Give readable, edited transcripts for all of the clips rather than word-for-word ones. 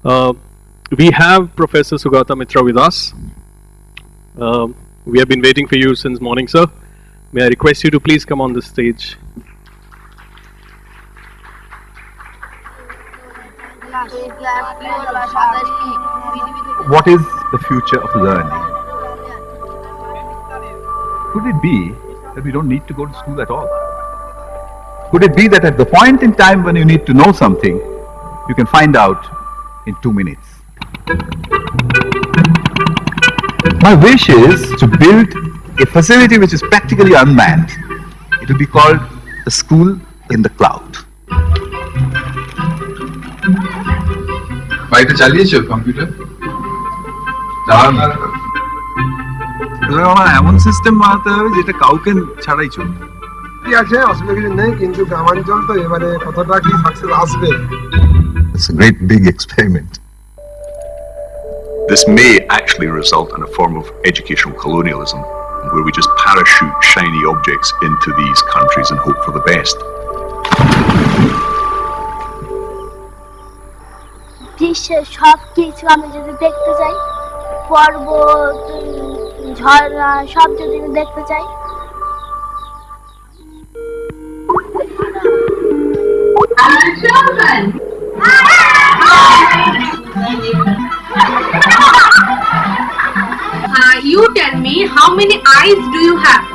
Uh, we have Professor Sugata Mitra with us. We have been waiting for you since morning, sir. May I request you to please come on the stage. What is the future of learning? Could it be that we don't need to go to school at all? Could it be that at the point in time when you need to know something, you can find out in 2 minutes? My wish is to build a facility which is practically unmanned. It will be called a school in the cloud. বাড়িতে চালিয়েছো computer? আমার এমন system বানাতে হবে যেটা কাউকে ছাড়াই চলবে। ঠিক আছে, অসুবিধা কিছু নেই, কিন্তু গ্রামাঞ্চল তো এবারে কতটা কি সাকসেস আসবে? It's a great big experiment. This may actually result in a form of educational colonialism, where we just parachute shiny objects into these countries and hope for the best. বিশ্বের সব কিছু আমি যদি দেখতে চাই, পর্বত, ঝর্ণা সব যদি আমি দেখতে চাই, you tell me, how many eyes do you have?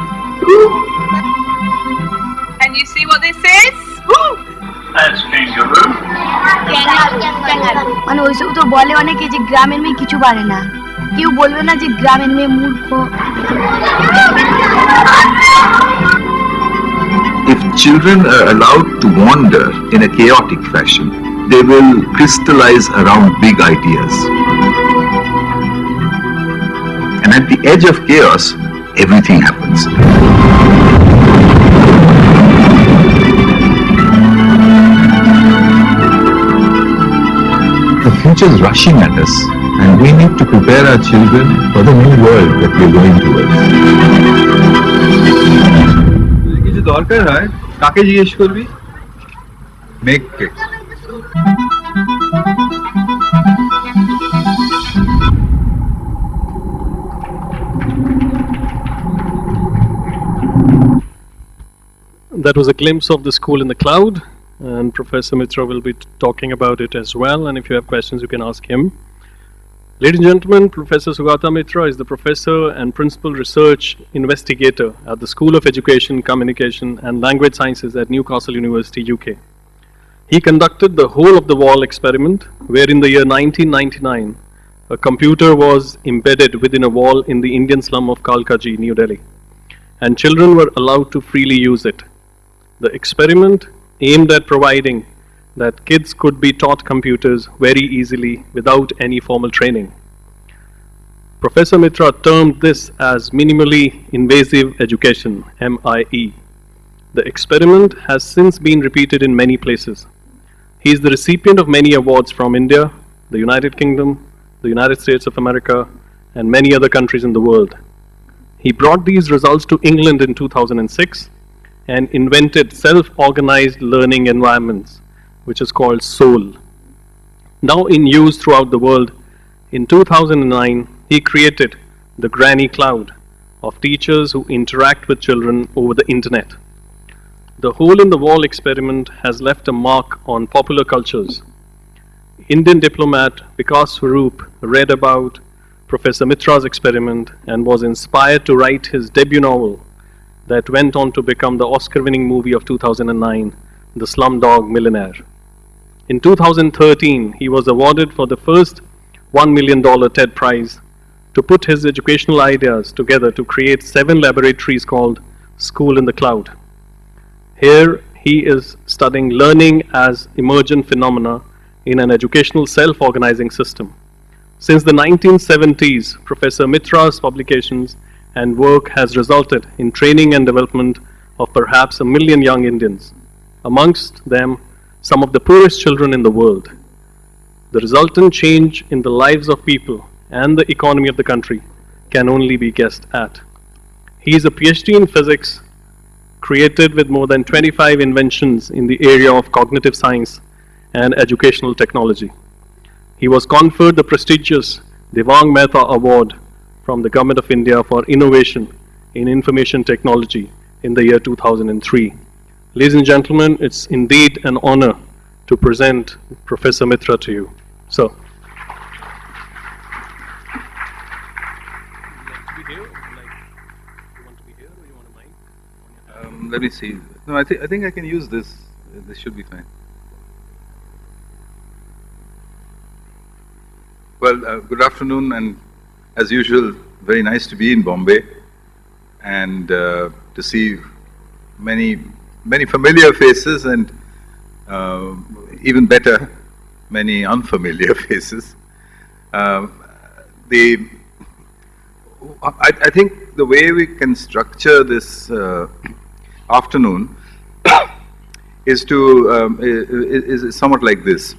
And you see what they say? That's kangaroo. মানে ওইসব তো বলে অনেকে যে গ্রামের মেয়ে কিছু পারে না, কেউ বলবে না যে গ্রামের মেয়ে মূর্খ। If children are allowed to wander in a chaotic fashion, they will crystallize around big ideas. And at the edge of chaos, everything happens. The future is rushing at us, and we need to prepare our children for the new world that we are going towards. কিছু দরকার হয় কাকে জিজ্ঞেস করবি? মেঘকে। That was a glimpse of the school in the cloud, and Professor Mitra will be talking about it as well, and if you have questions you can ask him. Ladies and gentlemen, Professor Sugata Mitra is the Professor and Principal Research Investigator at the School of Education, Communication and Language Sciences at Newcastle University, UK. He conducted the whole of the wall experiment, where in the year 1999, a computer was embedded within a wall in the Indian slum of Kalkaji, New Delhi, and children were allowed to freely use it. The experiment aimed at providing that kids could be taught computers very easily without any formal training. Professor Mitra termed this as minimally invasive education, MIE. The experiment has since been repeated in many places. He is the recipient of many awards from India, the United Kingdom, the United States of America, and many other countries in the world. He brought these results to England in 2006 and invented self-organized learning environments, which is called SOUL. Now in use throughout the world, in 2009, he created the Granny Cloud of teachers who interact with children over the internet. The hole-in-the-wall experiment has left a mark on popular cultures. Indian diplomat Vikas Swarup read about Professor Mitra's experiment and was inspired to write his debut novel that went on to become the Oscar-winning movie of 2009, The Slumdog Millionaire. In 2013, he was awarded for the first $1 million TED Prize to put his educational ideas together to create 7 laboratories called School in the Cloud. Here, he is studying learning as emergent phenomena in an educational self-organizing system. Since the 1970s, Professor Mitra's publications and work has resulted in training and development of perhaps 1 million young Indians, amongst them some of the poorest children in the world. The resultant change in the lives of people and the economy of the country can only be guessed at. He is a PhD in physics, created with more than 25 inventions in the area of cognitive science and educational technology. He was conferred the prestigious Devang Mehta Award from the Government of India for Innovation in Information Technology in the year 2003. Ladies and gentlemen, it's indeed an honor to present Professor Mitra to you. So, let me see. No, I think I can use this. This should be fine. Well, good afternoon, and as usual, very nice to be in Bombay and to see many familiar faces and even better, many unfamiliar faces. I think the way we can structure this afternoon is somewhat like this.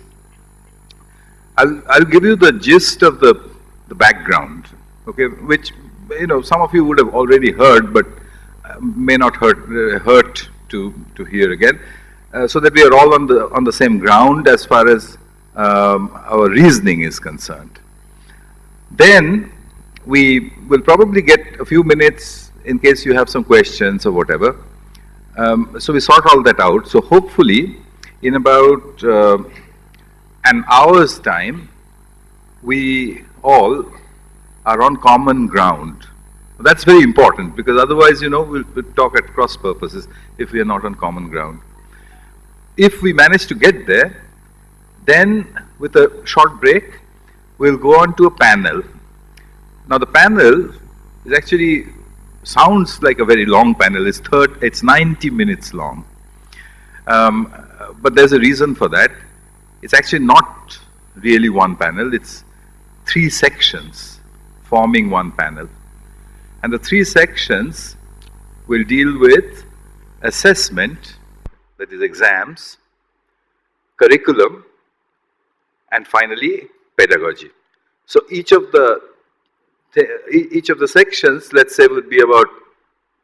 I'll give you the gist of the background, okay, which some of you would have already heard, but may not hurt to hear again, so that we are all on the same ground as far as our reasoning is concerned. Then we will probably get a few minutes in case you have some questions or whatever. So we sort all that out. So hopefully, in about an hour's time, we all are on common ground. That's very important, because otherwise, we'll talk at cross purposes if we are not on common ground. If we manage to get there, then with a short break, we'll go on to a panel. Now the panel is actually sounds like a very long panel. It's 90 minutes long. But there's a reason for that. It's actually not really one panel. It's 3 sections forming one panel. And the 3 sections will deal with assessment, that is exams, curriculum, and finally pedagogy. So each of the sections, let's say, would be about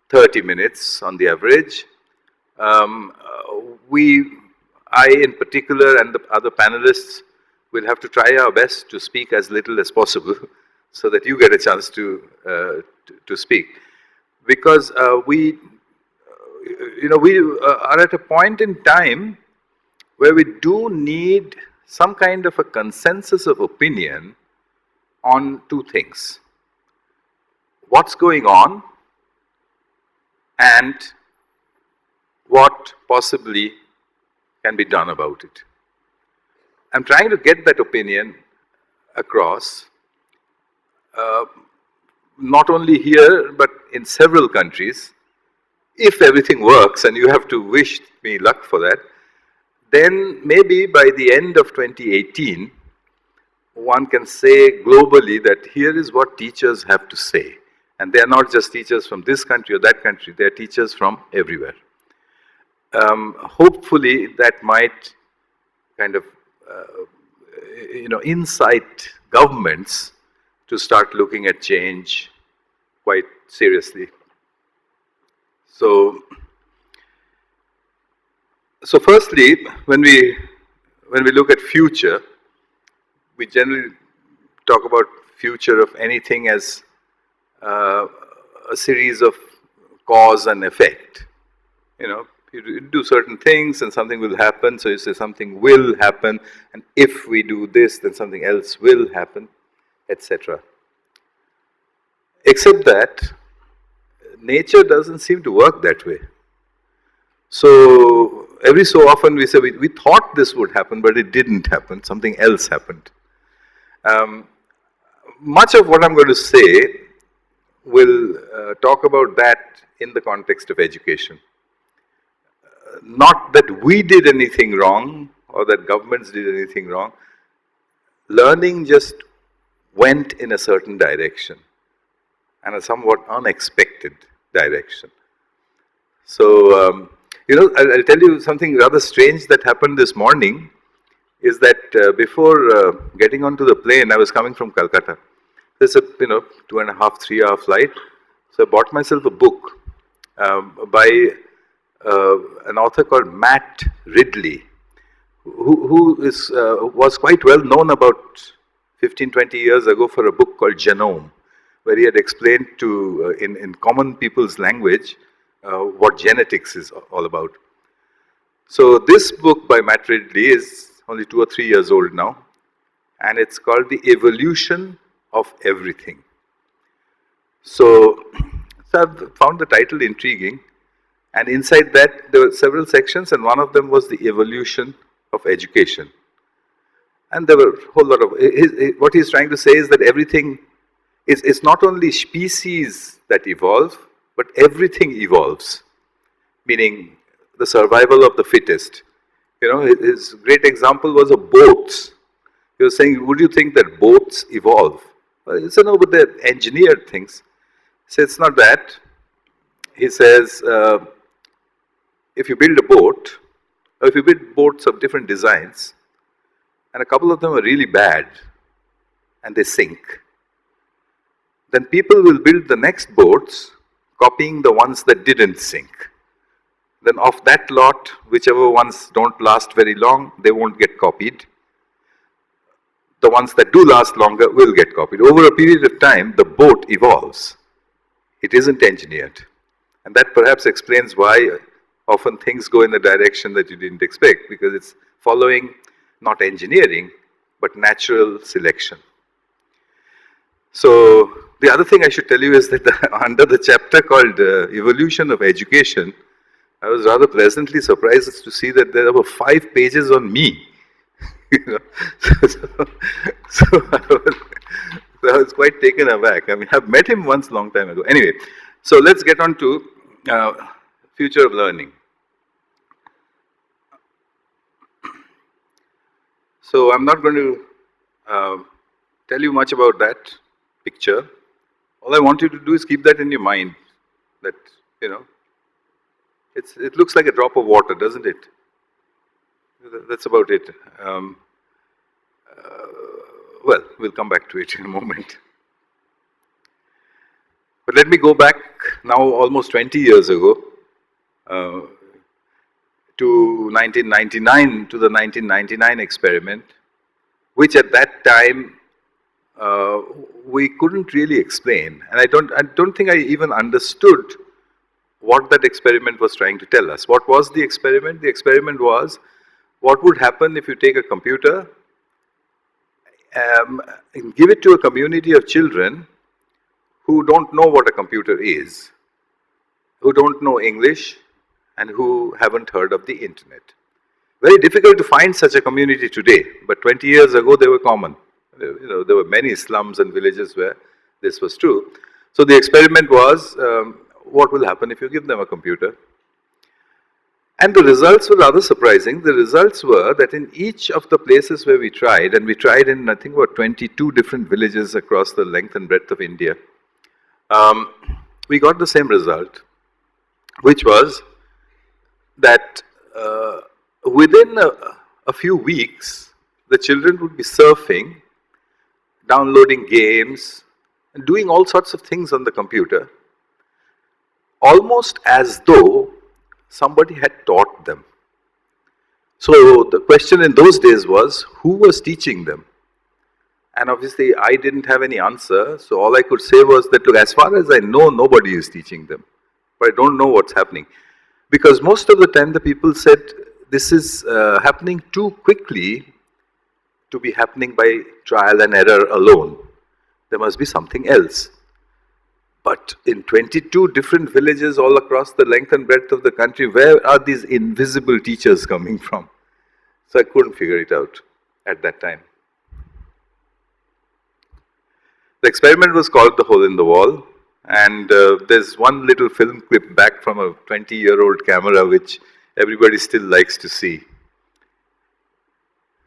30 minutes on the average. I in particular and the other panelists will have to try our best to speak as little as possible so that you get a chance to speak. Because we are at a point in time where we do need some kind of a consensus of opinion on 2 things. What's going on and what possibly can be done about it. I'm trying to get that opinion across, not only here, but in several countries. If everything works, and you have to wish me luck for that, then maybe by the end of 2018, one can say globally that here is what teachers have to say. And they are not just teachers from this country or that country, they are teachers from everywhere. Hopefully that might kind of incite governments to start looking at change quite seriously. So firstly, when we look at future, we generally talk about future of anything as a series of cause and effect. You do certain things and something will happen, so you say something will happen, and if we do this, then something else will happen, etc. Except that nature doesn't seem to work that way. So every so often we say, we thought this would happen, but it didn't happen, something else happened. Much of what I'm going to say will talk about that in the context of education. Not that we did anything wrong or that governments did anything wrong. Learning just went in a certain direction, and a somewhat unexpected direction. So, I'll tell you something rather strange that happened this morning, is that before getting onto the plane, I was coming from Calcutta. It's a 2.5, 3 hour flight. So I bought myself a book by an author called Matt Ridley, was quite well known about 15, 20 years ago for a book called Genome, where he had explained in common people's language what genetics is all about. So this book by Matt Ridley is only 2 or 3 years old now, and it's called The Evolution of Everything. So I've found the title intriguing, and inside that there were several sections, and one of them was the evolution of education. And there were a whole lot of, what he's trying to say is that everything, it's not only species that evolve, but everything evolves, meaning the survival of the fittest. You know, his great example was of boats. He was saying, would you think that boats evolve? Well, he said, no, but they're engineered things. He said, it's not that. He says, if you build a boat, or if you build boats of different designs, and a couple of them are really bad, and they sink, then people will build the next boats, copying the ones that didn't sink. Then of that lot, whichever ones don't last very long, they won't get copied. The ones that do last longer will get copied. Over a period of time, the boat evolves. It isn't engineered. And that perhaps explains why often things go in a direction that you didn't expect, because it's following not engineering, but natural selection. So the other thing I should tell you is that under the chapter called Evolution of Education, I was rather pleasantly surprised to see that there were 5 pages on me. You know? so I was quite taken aback. I mean, I've met him once long time ago. Anyway, so let's get on to future of learning. So I'm not going to tell you much about that picture. All I want you to do is keep that in your mind, that, you know, it looks like a drop of water, doesn't it? That's about it. Well, we'll come back to it in a moment. But let me go back now almost 20 years ago to 1999, to the 1999 experiment, which at that time we couldn't really explain. And I don't think I even understood what that experiment was trying to tell us. What was the experiment? The experiment was, what would happen if you take a computer and give it to a community of children who don't know what a computer is, who don't know English, and who haven't heard of the internet. Very difficult to find such a community today, but 20 years ago they were common. You know, there were many slums and villages where this was true. So the experiment was, what will happen if you give them a computer? And the results were rather surprising. The results were that in each of the places where we tried, and we tried in I think about 22 different villages across the length and breadth of India, we got the same result, which was that within a few weeks, the children would be surfing, downloading games, and doing all sorts of things on the computer, almost as though somebody had taught them. So the question in those days was, who was teaching them? And obviously I didn't have any answer, so all I could say was that, look, as far as I know, nobody is teaching them, but I don't know what's happening. Because most of the time the people said, this is happening too quickly to be happening by trial and error alone. There must be something else. But in 22 different villages all across the length and breadth of the country, where are these invisible teachers coming from? So I couldn't figure it out at that time. The experiment was called The Hole in the Wall, and there's one little film clip back from a 20-year-old camera which everybody still likes to see.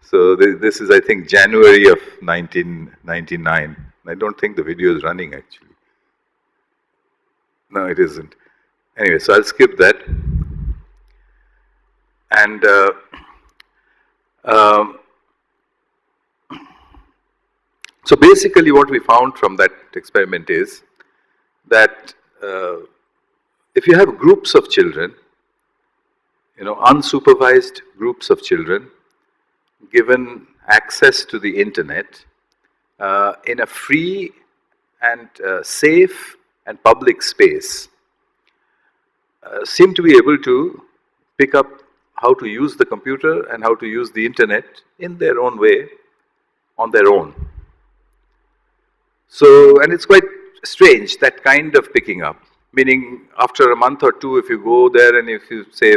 So this is, I think, January of 1999. I don't think the video is running actually. No, it isn't. Anyway, so I'll skip that. And so basically what we found from that experiment is that if you have groups of children, you know, unsupervised groups of children, given access to the internet in a free and safe and public space seem to be able to pick up how to use the computer and how to use the internet in their own way, on their own. So, and it's quite strange, that kind of picking up. Meaning, after a month or two, if you go there and if you say,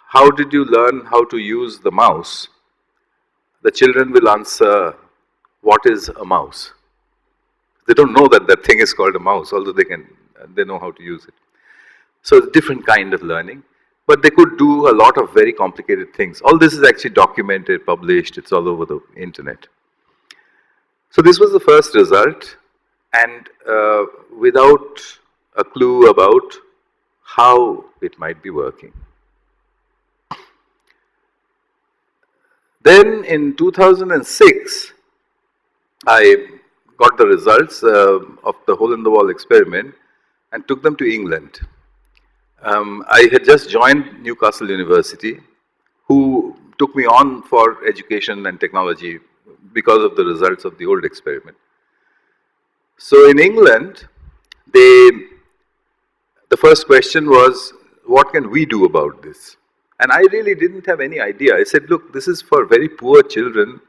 how did you learn how to use the mouse? The children will answer, what is a mouse? They don't know that that thing is called a mouse, although they know how to use it. So it's a different kind of learning. But they could do a lot of very complicated things. All this is actually documented, published, it's all over the internet. So this was the first result, and without a clue about how it might be working. Then in 2006, I got the results of the hole-in-the-wall experiment and took them to England. I had just joined Newcastle University, who took me on for education and technology because of the results of the old experiment. So in England, the first question was, what can we do about this? And I really didn't have any idea. I said, look, this is for very poor children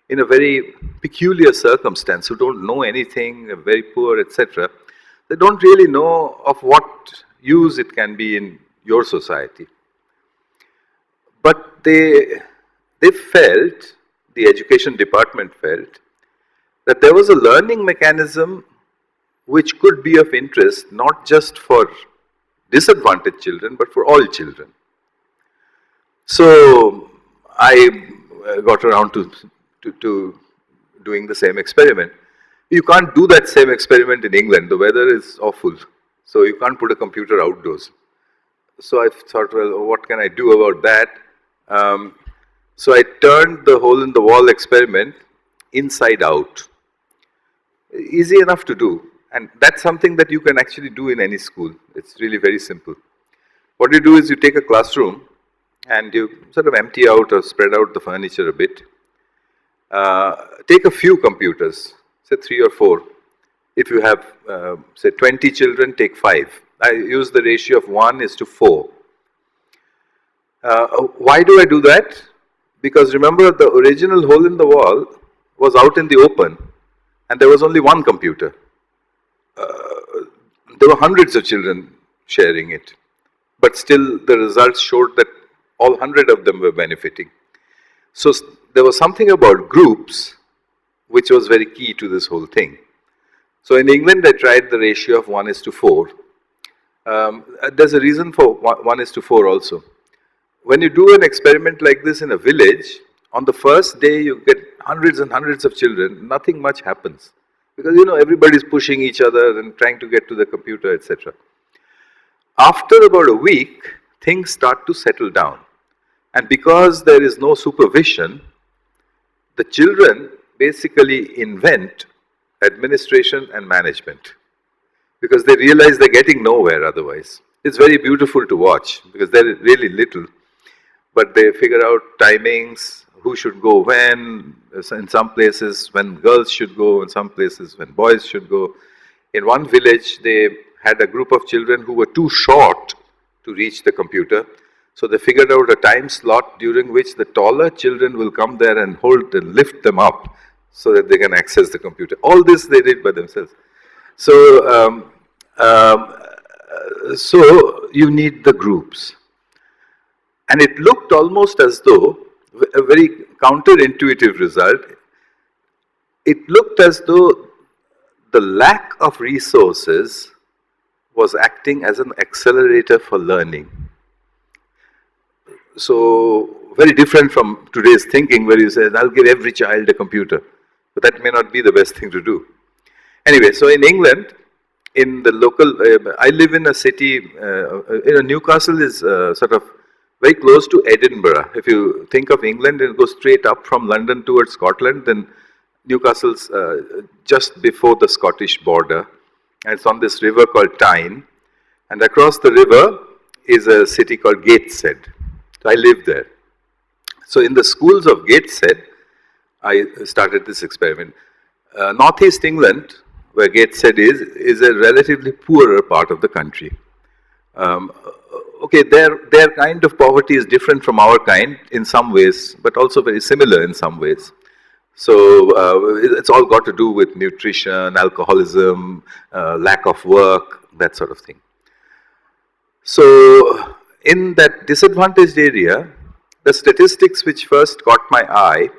in a very peculiar circumstance who don't know anything, very poor, etc. They don't really know of what use it can be in your society. But they felt, the education department felt, that there was a learning mechanism which could be of interest not just for disadvantaged children, but for all children. So I got around to doing the same experiment. You can't do that same experiment in England. The weather is awful, so you can't put a computer outdoors. So I thought, well, what can I do about that? So I turned the hole-in-the-wall experiment inside out. Easy enough to do. And that's something that you can actually do in any school. It's really very simple. What you do is you take a classroom and you sort of empty out or spread out the furniture a bit. Take a few computers, say 3 or 4. If you have, say 20 children, take 5. I use the ratio of 1:4. Why do I do that? Because remember, the original hole in the wall was out in the open and there was only one computer. There were hundreds of children sharing it, but still the results showed that all 100 of them were benefiting. So there was something about groups which was very key to this whole thing. So in England, I tried the ratio of 1:4. There's a reason for 1:4 also. When you do an experiment like this in a village, on the first day you get hundreds and hundreds of children, nothing much happens. Because, you know, everybody's pushing each other and trying to get to the computer, etc. After about a week, things start to settle down. And because there is no supervision, the children basically invent administration and management. Because they realize they're getting nowhere otherwise. It's very beautiful to watch because they're really little. But they figure out timings, who should go when, in some places when girls should go, in some places when boys should go. In one village, they had a group of children who were too short to reach the computer. So they figured out a time slot during which the taller children will come there and hold and lift them up so that they can access the computer. All this they did by themselves. So, so you need the groups. And it looked almost as though, a very counterintuitive result, it looked as though the lack of resources was acting as an accelerator for learning. So, very different from today's thinking where you say, I'll give every child a computer. But that may not be the best thing to do. Anyway, so in England, in the local, I live in a city, Newcastle is sort of very close to Edinburgh. If you think of England and go straight up from London towards Scotland, then Newcastle's just before the Scottish border. And it's on this river called Tyne. And across the river is a city called Gateshead. So I live there. So in the schools of Gateshead, I started this experiment. Northeast England, where Gateshead is a relatively poorer part of the country. Okay, their kind of poverty is different from our kind in some ways, but also very similar in some ways. So it's all got to do with nutrition, alcoholism, lack of work, that sort of thing. So in that disadvantaged area, the statistics which first caught my eye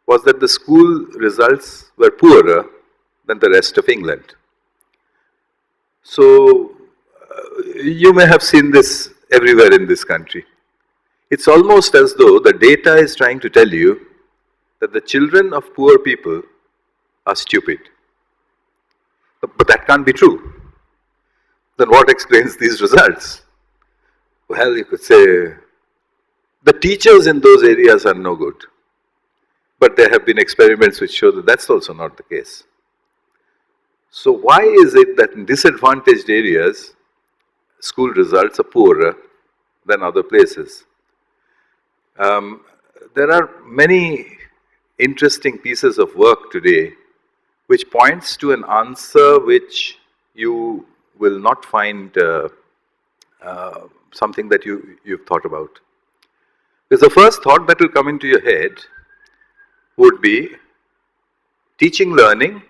was that the school results were poorer than the rest of England. So you may have seen this everywhere in this country. It's almost as though the data is trying to tell you that the children of poor people are stupid. But that can't be true. Then what explains these results? Well, you could say the teachers in those areas are no good. But there have been experiments which show that that's also not the case. So why is it that in disadvantaged areas, school results are poorer than other places? There are many interesting pieces of work today which points to an answer which you will not find something that you've thought about. Because the first thought that will come into your head would be teaching, learning,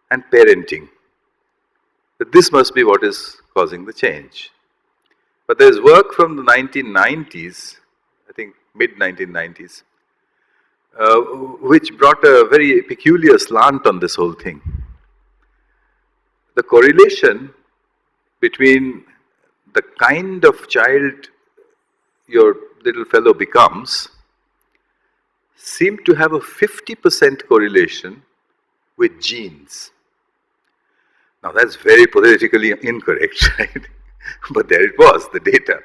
and parenting. That this must be what is causing the change. But there's work from the 1990s, I think mid-1990s, which brought a very peculiar slant on this whole thing. The correlation between the kind of child your little fellow becomes seemed to have a 50% correlation with genes. Now that's very politically incorrect, right? But there it was, the data.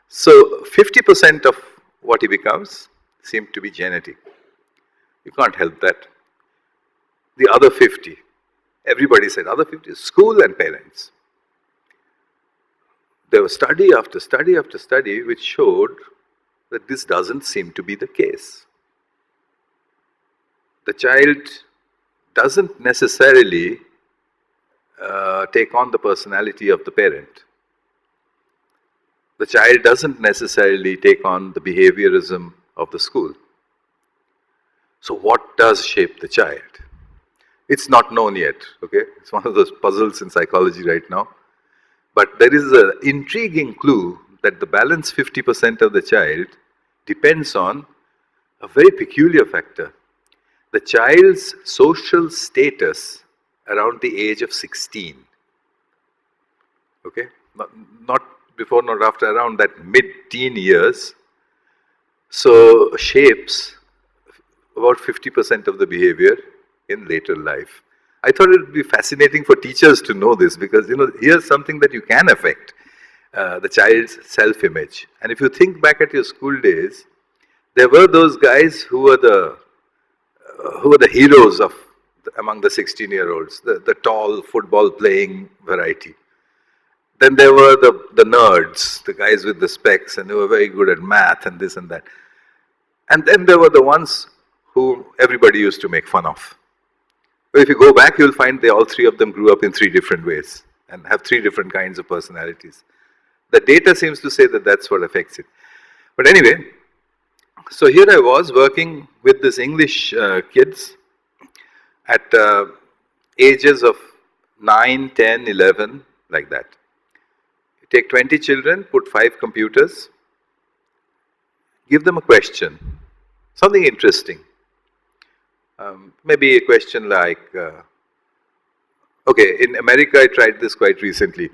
So 50% of what he becomes seemed to be genetic. You can't help that. The other 50, everybody said other 50 is school and parents. There was study after study after study which showed that this doesn't seem to be the case. The child doesn't necessarily take on the personality of the parent. The child doesn't necessarily take on the behaviorism of the school. So what does shape the child? It's not known yet, okay? It's one of those puzzles in psychology right now. But there is an intriguing clue that the balance 50% of the child depends on a very peculiar factor. The child's social status around the age of 16. Okay? Not before, not after, around that mid-teen years. So shapes about 50% of the behavior in later life. I thought it would be fascinating for teachers to know this because, here's something that you can affect, the child's self-image. And if you think back at your school days, there were those guys who were the heroes among the 16-year-olds, the tall football-playing variety. Then there were the nerds, the guys with the specs, and they were very good at math and this and that. And then there were the ones who everybody used to make fun of. But if you go back, you'll find all three of them grew up in three different ways and have three different kinds of personalities. The data seems to say that that's what affects it. But anyway, so here I was working with these English kids at ages of 9, 10, 11, like that. You take 20 children, put 5 computers, give them a question, something interesting. Maybe a question like, okay, in America I tried this quite recently.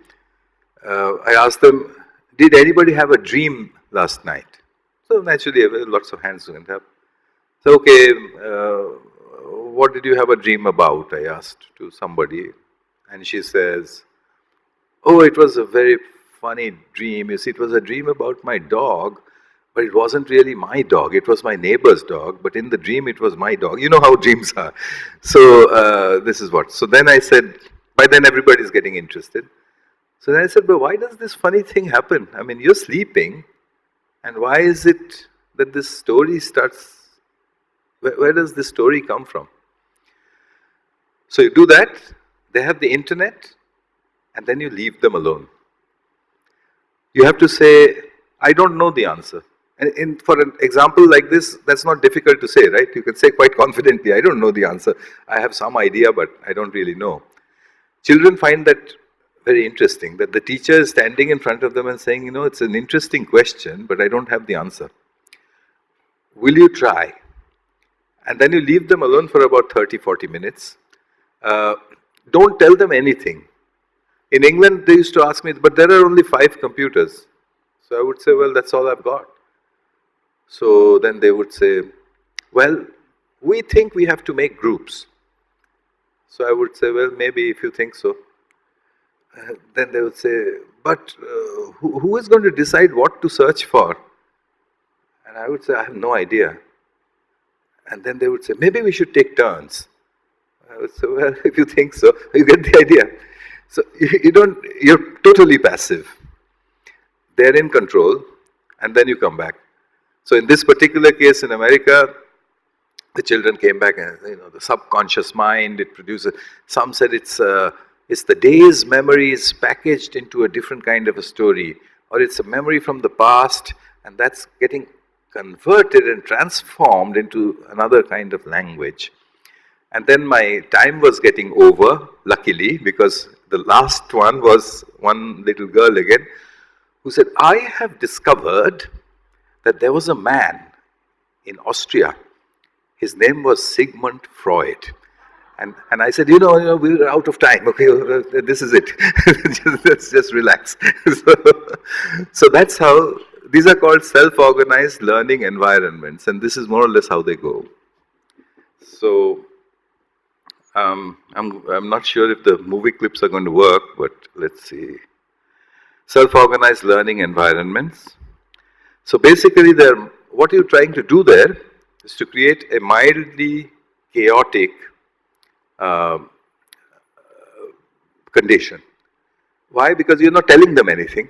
I asked them, did anybody have a dream last night? So naturally, lots of hands went up. So, okay, what did you have a dream about? I asked to somebody. And she says, oh, it was a very funny dream. You see, it was a dream about my dog. But it wasn't really my dog, it was my neighbor's dog, but in the dream it was my dog. You know how dreams are. So this is what. So then I said, by then everybody's getting interested. So then I said, but why does this funny thing happen? I mean, you're sleeping, and why is it that this story starts, where does this story come from? So you do that, they have the internet, and then you leave them alone. You have to say, I don't know the answer. And for an example like this, that's not difficult to say, right? You can say quite confidently, I don't know the answer. I have some idea, but I don't really know. Children find that very interesting, that the teacher is standing in front of them and saying, it's an interesting question, but I don't have the answer. Will you try? And then you leave them alone for about 30, 40 minutes. Don't tell them anything. In England, they used to ask me, but there are only 5 computers. So I would say, well, that's all I've got. So then they would say, well, we think we have to make groups. So I would say, well, maybe if you think so. Then they would say, but who is going to decide what to search for? And I would say, I have no idea. And then they would say, maybe we should take turns. I would say, well, if you think so, you get the idea. So you're totally passive. They're in control, and then you come back. So in this particular case in America, the children came back and, the subconscious mind, it produces, some said it's the day's memories packaged into a different kind of a story, or it's a memory from the past, and that's getting converted and transformed into another kind of language. And then my time was getting over, luckily, because the last one was one little girl again, who said, I have discovered that there was a man in Austria. His name was Sigmund Freud. And I said, we're out of time, okay, this is it. Let's just relax. So that's how, these are called self-organized learning environments, and this is more or less how they go. So, I'm not sure if the movie clips are going to work, but let's see. Self-organized learning environments. So basically, what you're trying to do there is to create a mildly chaotic condition. Why? Because you're not telling them anything.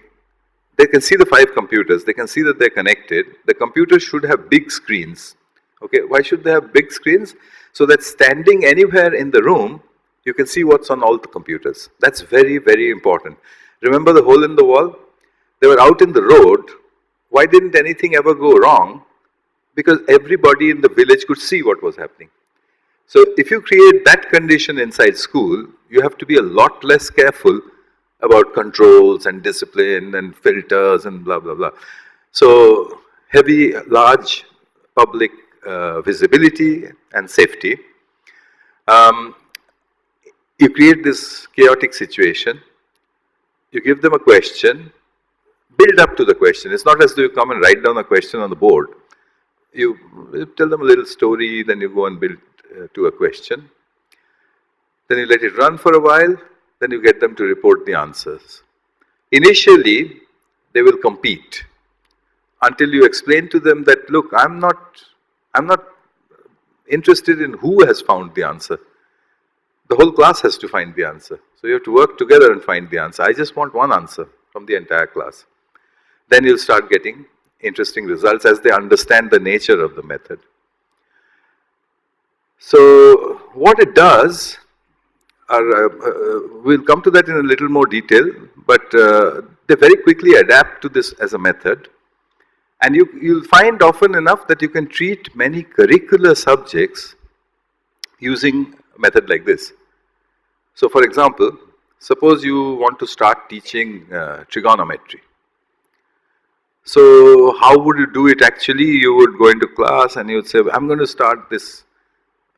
They can see the 5 computers. They can see that they're connected. The computers should have big screens. Okay, why should they have big screens? So that standing anywhere in the room, you can see what's on all the computers. That's very, very important. Remember the hole in the wall? They were out in the road. Why didn't anything ever go wrong? Because everybody in the village could see what was happening. So if you create that condition inside school, you have to be a lot less careful about controls and discipline and filters and blah, blah, blah. So heavy, large public visibility and safety. You create this chaotic situation. You give them a question, build up to the question. It's not as though you come and write down a question on the board. You tell them a little story, then you go and build to a question. Then you let it run for a while, then you get them to report the answers. Initially, they will compete until you explain to them that, look, I'm not interested in who has found the answer. The whole class has to find the answer. So you have to work together and find the answer. I just want one answer from the entire class. Then you'll start getting interesting results as they understand the nature of the method. So what it does, we'll come to that in a little more detail, but they very quickly adapt to this as a method. And you'll find often enough that you can treat many curricular subjects using a method like this. So for example, suppose you want to start teaching trigonometry. So how would you do it actually? You would go into class and you would say, I'm going to start this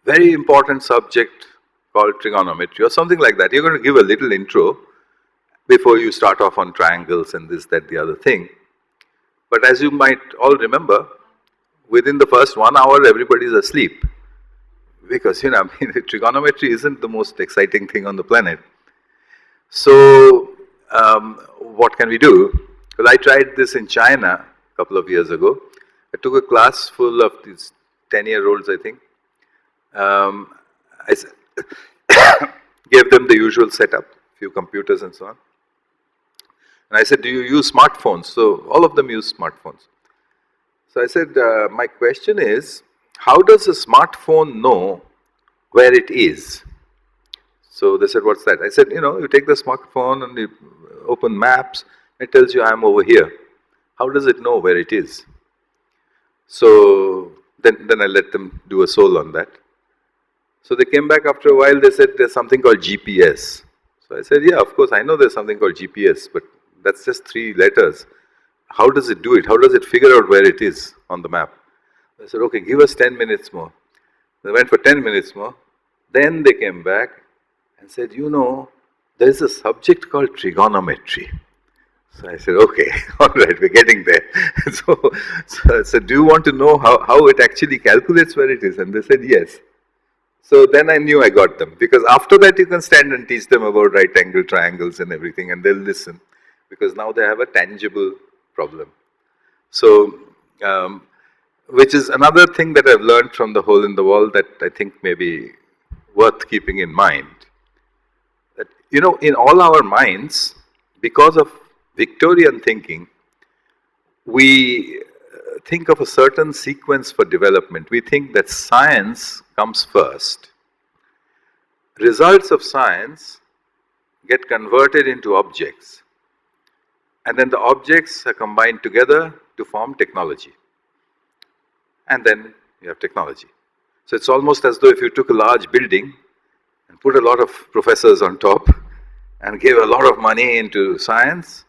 very important subject called trigonometry or something like that. You're going to give a little intro before you start off on triangles and this, that, the other thing. But as you might all remember, within the first 1 hour, everybody's asleep. Because, trigonometry isn't the most exciting thing on the planet. So, what can we do? Well, I tried this in China a couple of years ago. I took a class full of these 10-year-olds, I think. I gave them the usual setup, few computers and so on. And I said, do you use smartphones? So all of them use smartphones. So I said, my question is, how does a smartphone know where it is? So they said, what's that? I said, you take the smartphone and you open maps, it tells you I'm over here. How does it know where it is? So then I let them do a soul on that. So they came back after a while, they said there's something called GPS. So I said, yeah, of course, I know there's something called GPS, but that's just 3 letters. How does it do it? How does it figure out where it is on the map? I said, okay, give us 10 minutes more. They went for 10 minutes more. Then they came back and said, there's a subject called trigonometry. So I said, okay, all right, we're getting there. So I said, do you want to know how it actually calculates where it is? And they said, yes. So then I knew I got them, because after that you can stand and teach them about right angle triangles and everything, and they'll listen, because now they have a tangible problem. So, which is another thing that I've learned from the hole in the wall that I think may be worth keeping in mind. That, in all our minds, because of Victorian thinking, we think of a certain sequence for development. We think that science comes first. Results of science get converted into objects, and then the objects are combined together to form technology. And then you have technology. So it's almost as though if you took a large building and put a lot of professors on top and gave a lot of money into science,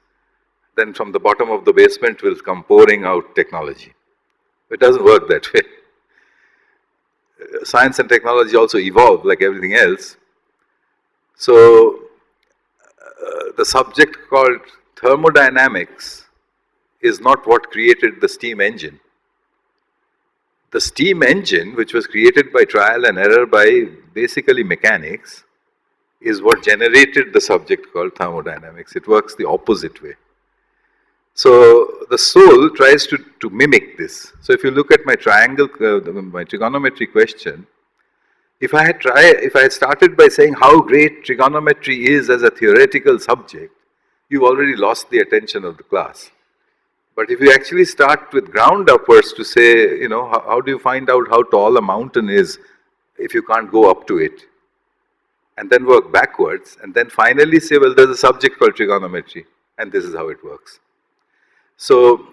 then from the bottom of the basement will come pouring out technology. It doesn't work that way. Science and technology also evolve like everything else. So the subject called thermodynamics is not what created the steam engine. The steam engine, which was created by trial and error by basically mechanics, is what generated the subject called thermodynamics. It works the opposite way. So the soul tries to mimic this. So if you look at my my trigonometry question, if I had started by saying how great trigonometry is as a theoretical subject, you've already lost the attention of the class. But if you actually start with ground upwards to say, how do you find out how tall a mountain is if you can't go up to it? And then work backwards, and then finally say, well, there's a subject called trigonometry, and this is how it works. So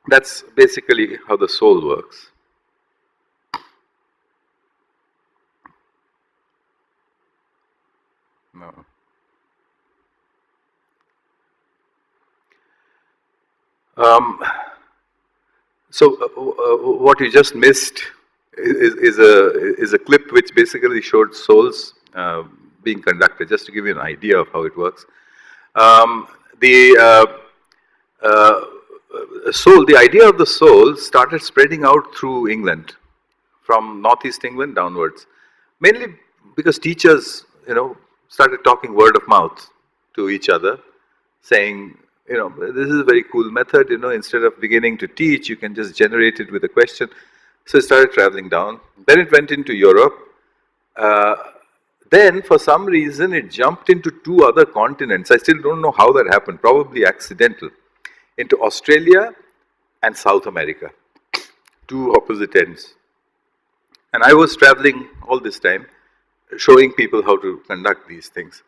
that's basically how the soul works. No. What you just missed is a clip which basically showed souls being conducted, just to give you an idea of how it works. The idea of the soul started spreading out through England, from northeast England downwards, mainly because teachers, started talking word of mouth to each other, saying, this is a very cool method, instead of beginning to teach, you can just generate it with a question. So it started traveling down. Then it went into Europe. Then, for some reason, it jumped into 2 other continents. I still don't know how that happened, probably accidental. Into Australia and South America, 2 opposite ends. And I was traveling all this time, showing people how to conduct these things.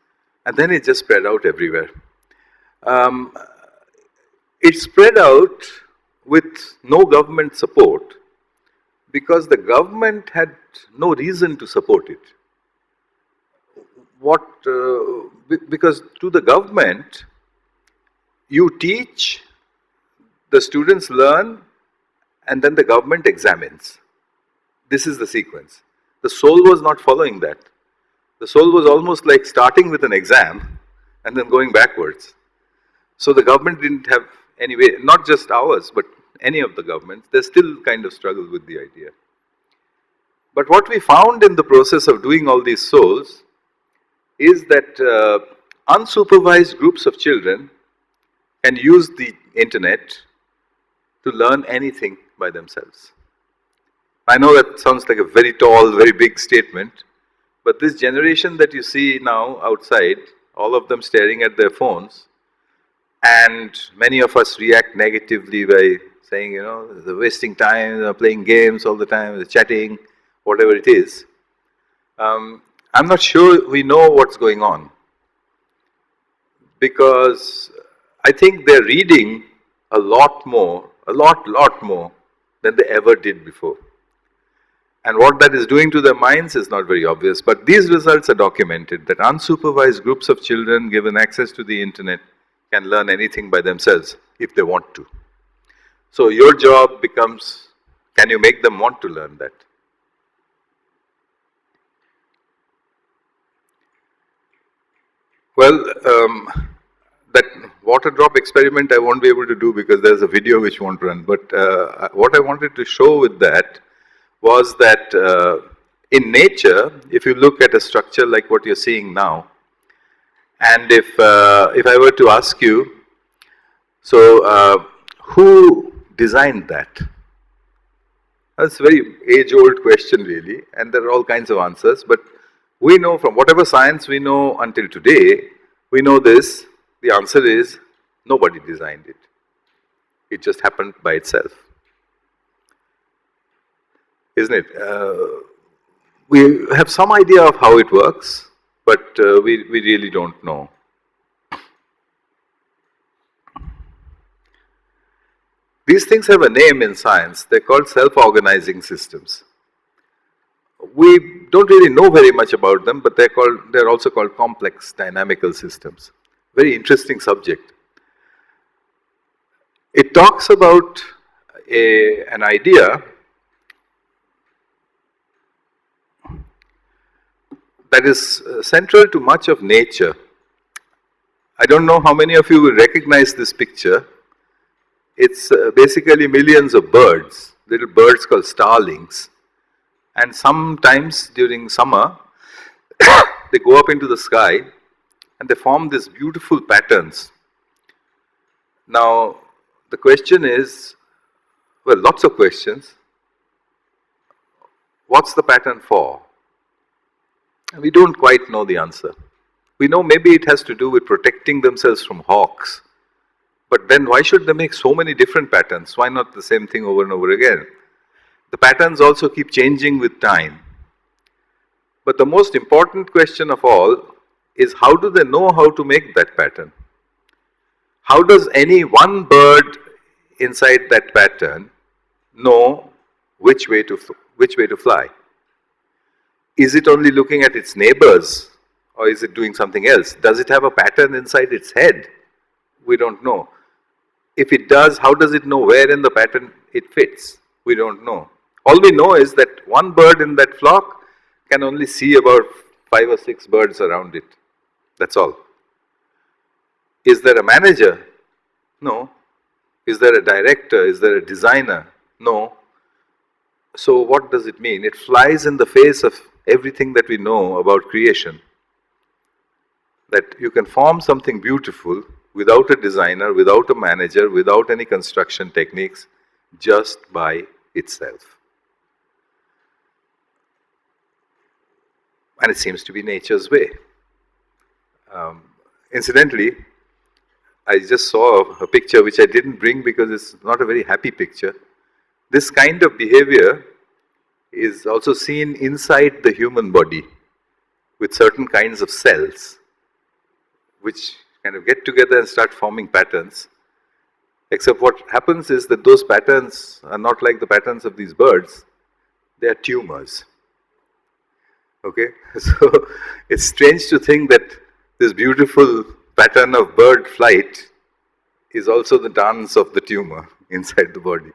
And then it just spread out everywhere. It spread out with no government support, because the government had no reason to support it. Because to the government, you teach, the students learn, and then the government examines. This is the sequence. The soul was not following that. The soul was almost like starting with an exam and then going backwards. So the government didn't have any way, not just ours, but any of the governments, they still kind of struggle with the idea. But what we found in the process of doing all these souls is that unsupervised groups of children can use the internet to learn anything by themselves. I know that sounds like a very tall, very big statement, but this generation that you see now outside, all of them staring at their phones, and many of us react negatively by saying, they're wasting time, they're playing games all the time, they're chatting, whatever it is. I'm not sure we know what's going on, because I think they're reading a lot more than they ever did before. And what that is doing to their minds is not very obvious, but these results are documented, that unsupervised groups of children given access to the internet can learn anything by themselves if they want to. So your job becomes, can you make them want to learn that? Well, that water drop experiment I won't be able to do because there's a video which won't run, but what I wanted to show with that was that in nature, if you look at a structure like what you're seeing now, and if I were to ask you, so who designed that? That's a very age-old question really, and there are all kinds of answers, but we know from whatever science we know until today, we know this, the answer is nobody designed it. It just happened by itself. Isn't it? We have some idea of how it works, but we really don't know. These things have a name in science. They're called self-organizing systems. We don't really know very much about them, but they're also called complex dynamical systems. Very interesting subject. It talks about an idea that is central to much of nature. I don't know how many of you will recognize this picture. It's basically millions of birds, little birds called starlings. And sometimes during summer, they go up into the sky and they form these beautiful patterns. Now, the question is, well, lots of questions. What's the pattern for? We don't quite know the answer. We know maybe it has to do with protecting themselves from hawks. But then why should they make so many different patterns? Why not the same thing over and over again? The patterns also keep changing with time. But the most important question of all is, how do they know how to make that pattern? How does any one bird inside that pattern know which way to fly? Is it only looking at its neighbors, or is it doing something else? Does it have a pattern inside its head? We don't know. If it does, how does it know where in the pattern it fits? We don't know. All we know is that one bird in that flock can only see about 5 or 6 birds around it. That's all. Is there a manager? No. Is there a director? Is there a designer? No. So what does it mean? It flies in the face of everything that we know about creation. That you can form something beautiful without a designer, without a manager, without any construction techniques, just by itself. And it seems to be nature's way. Incidentally, I just saw a picture which I didn't bring because it's not a very happy picture. This kind of behavior is also seen inside the human body with certain kinds of cells which kind of get together and start forming patterns. Except what happens is that those patterns are not like the patterns of these birds, they are tumors. Okay? So it's strange to think that this beautiful pattern of bird flight is also the dance of the tumor inside the body.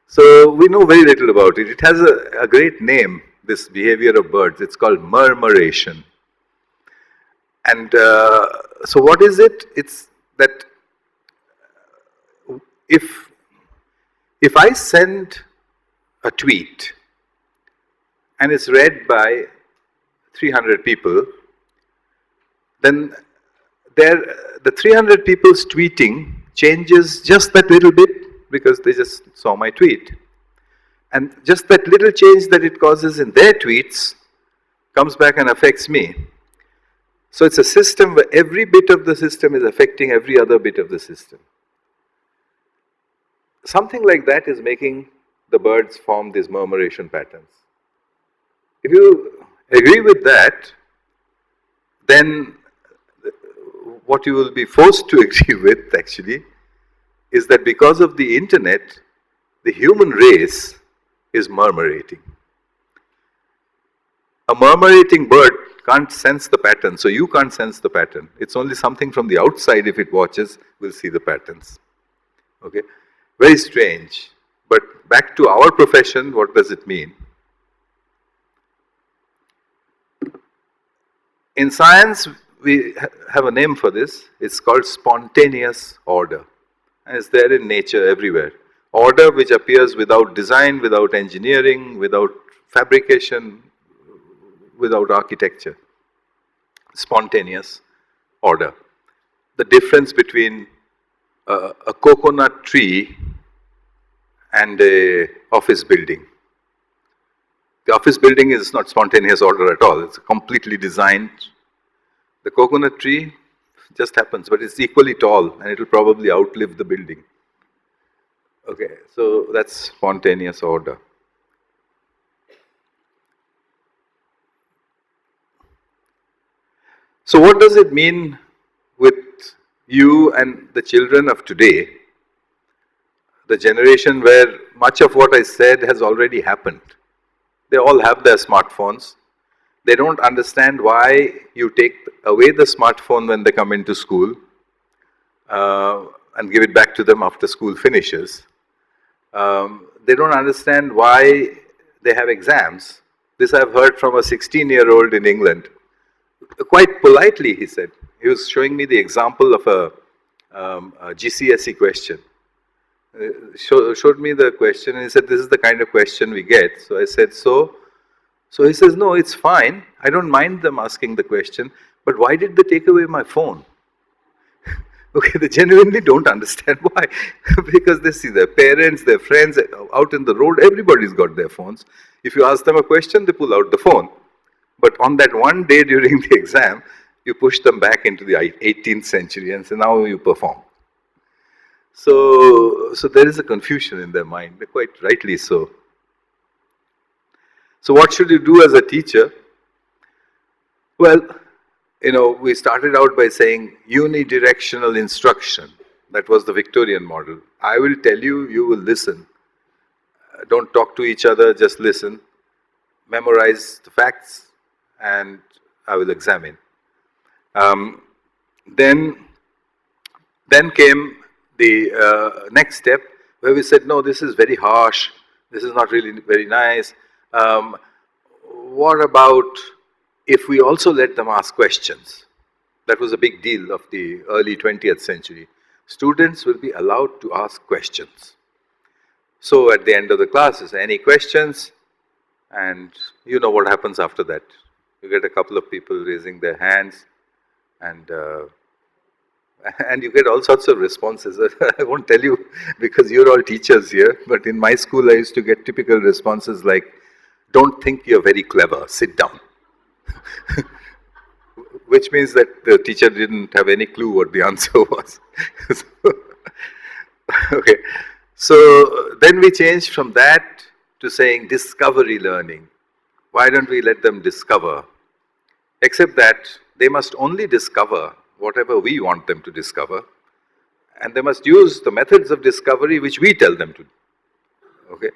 So we know very little about it. It has a great name, this behavior of birds. It's called murmuration. And so what is it? It's that if I send a tweet and it's read by 300 people, then the 300 people's tweeting changes just that little bit because they just saw my tweet. And just that little change that it causes in their tweets comes back and affects me. So it's a system where every bit of the system is affecting every other bit of the system. something like that is making the birds form these murmuration patterns. If you agree with that, then what you will be forced to agree with actually is that because of the internet, the human race is murmurating. A murmurating bird can't sense the pattern, so you can't sense the pattern. It's only something from the outside, if it watches, will see the patterns. Okay? Very strange. But back to our profession, what does it mean? In science, we have a name for this. It's called spontaneous order. And it's there in nature everywhere. Order which appears without design, without engineering, without fabrication, without architecture. Spontaneous order. The difference between a coconut tree and an office building. The office building is not spontaneous order at all. It's completely designed. The coconut tree just happens, but it's equally tall and it will probably outlive the building. Okay, so that's spontaneous order. So what does it mean with you and the children of today, the generation where much of what I said has already happened? They all have their smartphones. They don't understand why you take away the smartphone when they come into school and give it back to them after school finishes. They don't understand why they have exams. This I've heard from a 16-year-old in England. Quite politely, he said. He was showing me the example of a GCSE question. Showed me the question and he said, this is the kind of question we get. So I said, so he says, no, it's fine. I don't mind them asking the question, but why did they take away my phone? Okay, they genuinely don't understand why. Because they see their parents, their friends out in the road, everybody's got their phones. If you ask them a question, they pull out the phone. But on that one day during the exam, you push them back into the 18th century and say, now you perform. So there is a confusion in their mind, quite rightly so. So what should you do as a teacher? Well, we started out by saying unidirectional instruction. That was the Victorian model. I will tell you, you will listen. Don't talk to each other, just listen. Memorize the facts and I will examine. Then came the next step where we said, no, this is very harsh. This is not really very nice. What about if we also let them ask questions? That was a big deal of the early 20th century. Students will be allowed to ask questions. So at the end of the classes, any questions? And you know what happens after that. You get a couple of people raising their hands and you get all sorts of responses. I won't tell you because you're all teachers here, but in my school I used to get typical responses like, don't think you're very clever, sit down. Which means that the teacher didn't have any clue what the answer was. Okay, so then we changed from that to saying discovery learning. Why don't we let them discover? Except that they must only discover whatever we want them to discover, and they must use the methods of discovery which we tell them to. Okay,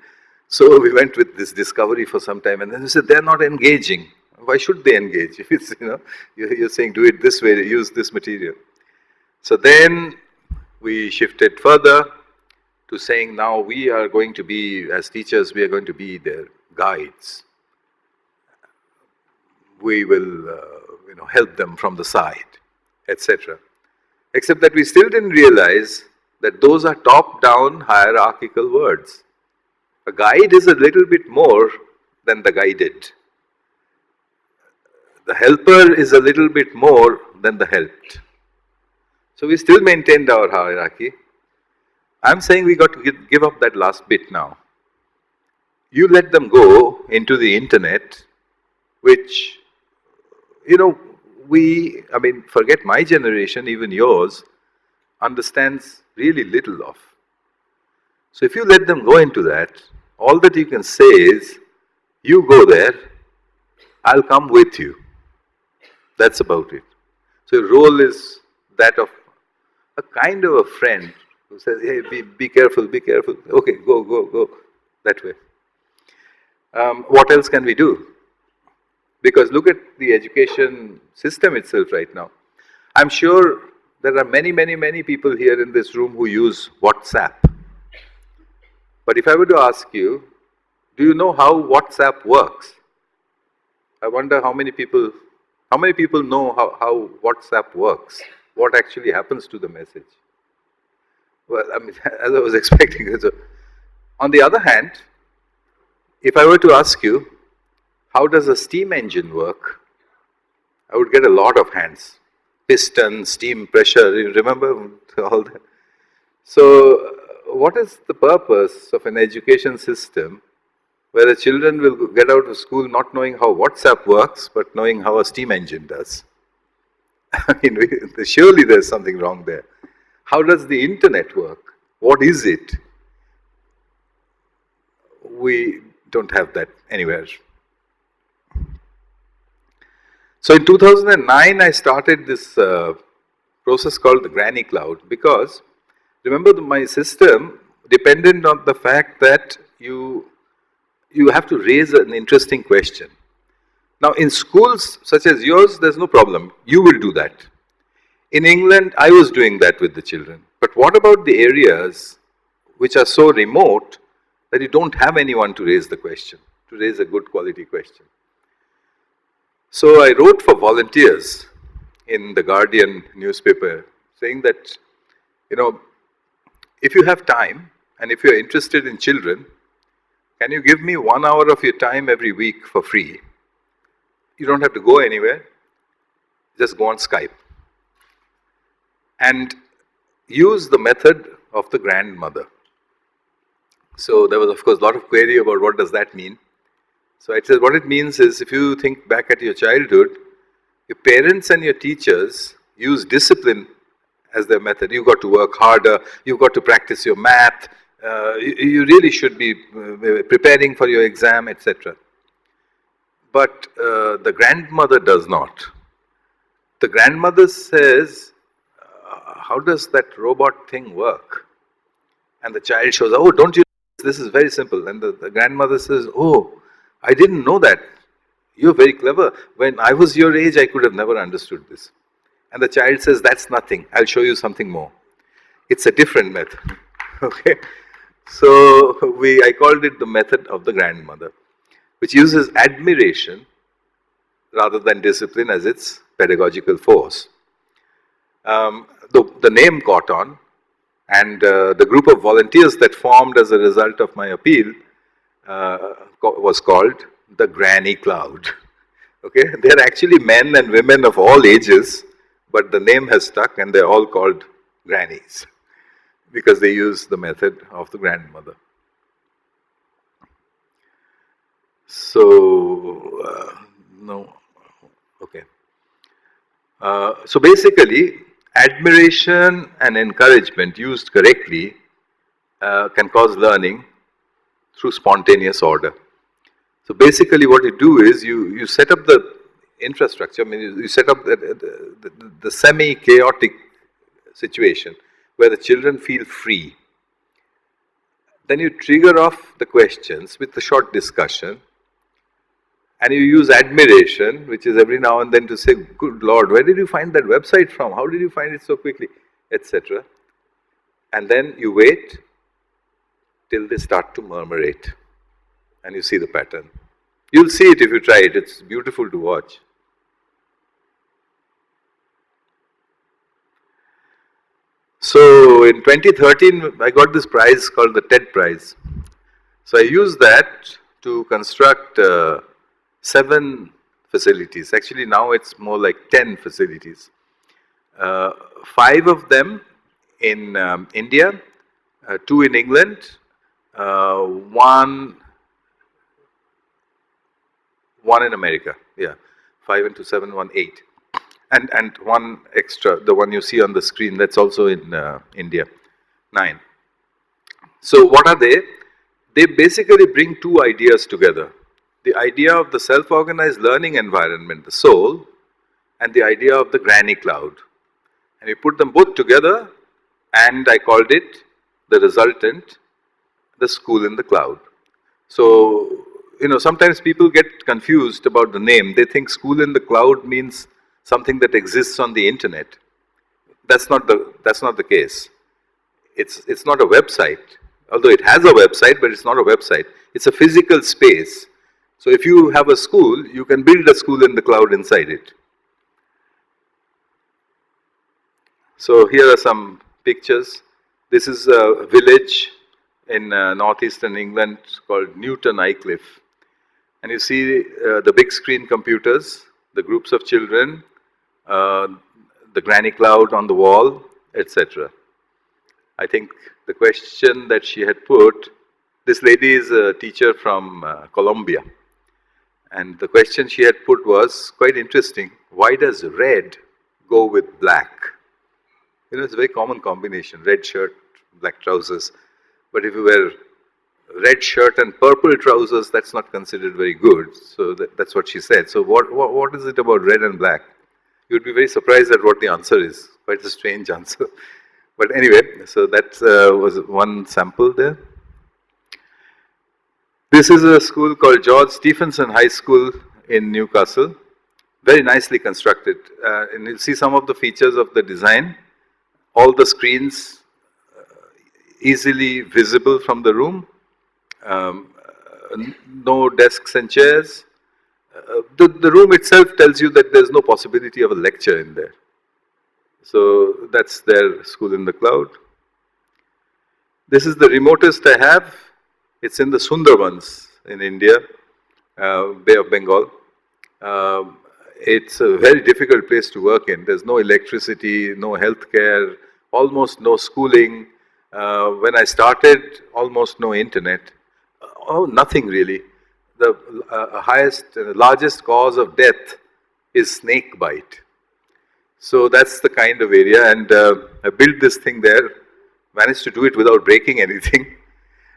so we went with this discovery for some time, and then we said they're not engaging. Why should they engage? If it's, you're saying do it this way, use this material. So then we shifted further to saying now we are going to be, as teachers, we are going to be their guides. We will, help them from the side, etc. Except that we still didn't realize that those are top-down hierarchical words. A guide is a little bit more than the guided. The helper is a little bit more than the helped. So we still maintained our hierarchy. I'm saying we got to give up that last bit now. You let them go into the internet, which, forget my generation, even yours, understands really little of. So if you let them go into that, all that you can say is, you go there, I'll come with you. That's about it. So your role is that of a kind of a friend who says, hey, be careful, be careful. Okay, go, go, go. That way. What else can we do? Because look at the education system itself right now. I'm sure there are many, many, many people here in this room who use WhatsApp. But if I were to ask you, do you know how WhatsApp works? I wonder how many people know how WhatsApp works? What actually happens to the message? Well, I mean, as I was expecting. So, on the other hand, if I were to ask you, how does a steam engine work? I would get a lot of hands. Piston, steam, pressure, you remember all that? So, what is the purpose of an education system where the children will get out of school not knowing how WhatsApp works, but knowing how a steam engine does? I mean, surely there's something wrong there. How does the internet work? What is it? We don't have that anywhere. So in 2009, I started this process called the Granny Cloud, because remember my system depended on the fact that you have to raise an interesting question. Now in schools such as yours, there's no problem. You will do that. In England, I was doing that with the children. But what about the areas which are so remote that you don't have anyone to raise the question, to raise a good quality question? So I wrote for volunteers in the Guardian newspaper saying that, if you have time and if you're interested in children, can you give me 1 hour of your time every week for free? You don't have to go anywhere, just go on Skype. And use the method of the grandmother. So there was, of course, a lot of query about what does that mean. So I said, what it means is, if you think back at your childhood, your parents and your teachers use discipline as their method. You've got to work harder, you've got to practice your math, you really should be preparing for your exam, etc. But the grandmother does not. The grandmother says, how does that robot thing work? And the child shows, oh, don't you know, this is very simple. And the grandmother says, oh, I didn't know that. You're very clever. When I was your age, I could have never understood this. And the child says, that's nothing. I'll show you something more. It's a different method. Okay? So I called it the method of the grandmother, which uses admiration rather than discipline as its pedagogical force. The name caught on, and the group of volunteers that formed as a result of my appeal was called the Granny Cloud. Okay, they're actually men and women of all ages, but the name has stuck and they're all called grannies because they use the method of the grandmother. So, no, okay. So basically, admiration and encouragement used correctly can cause learning through spontaneous order. So basically what you do is you set up the infrastructure, I mean you set up the semi-chaotic situation where the children feel free. Then you trigger off the questions with a short discussion, and you use admiration, which is every now and then to say, good Lord, where did you find that website from? How did you find it so quickly? Etc. And then you wait till they start to murmurate. And you see the pattern. You'll see it if you try it. It's beautiful to watch. So in 2013, I got this prize called the TED Prize. So I used that to construct 7 facilities. Actually, now it's more like 10 facilities. 5 of them in India, 2 in England, 1 in America. Yeah, 5 into 7, 1, 8. And 1 extra, the one you see on the screen, that's also in India, 9. So what are they? They basically bring two ideas together. The idea of the self-organized learning environment, the soul, and the idea of the granny cloud. And we put them both together, and I called it the resultant, the school in the cloud. So, sometimes people get confused about the name. They think school in the cloud means something that exists on the internet. That's not the case. It's not a website, although it has a website, but it's not a website. It's a physical space. So if you have a school, you can build a school in the cloud inside it. So here are some pictures. This is a village in northeastern England called Newton Aycliffe. And you see the big screen computers, the groups of children, the granny cloud on the wall, etc. I think the question that she had put, this lady is a teacher from Colombia. And the question she had put was quite interesting. Why does red go with black? It's a very common combination, red shirt, black trousers. But if you wear red shirt and purple trousers, that's not considered very good. So that's what she said. So what is it about red and black? You'd be very surprised at what the answer is. Quite a strange answer. But anyway, so that was one sample there. This is a school called George Stephenson High School in Newcastle. Very nicely constructed. And you'll see some of the features of the design. All the screens easily visible from the room. No desks and chairs. The room itself tells you that there's no possibility of a lecture in there. So that's their school in the cloud. This is the remotest I have. It's in the Sundarbans in India, Bay of Bengal. It's a very difficult place to work in. There's no electricity, no healthcare, almost no schooling. When I started, almost no internet. Nothing really. The largest cause of death is snake bite. So that's the kind of area, and I built this thing there, managed to do it without breaking anything,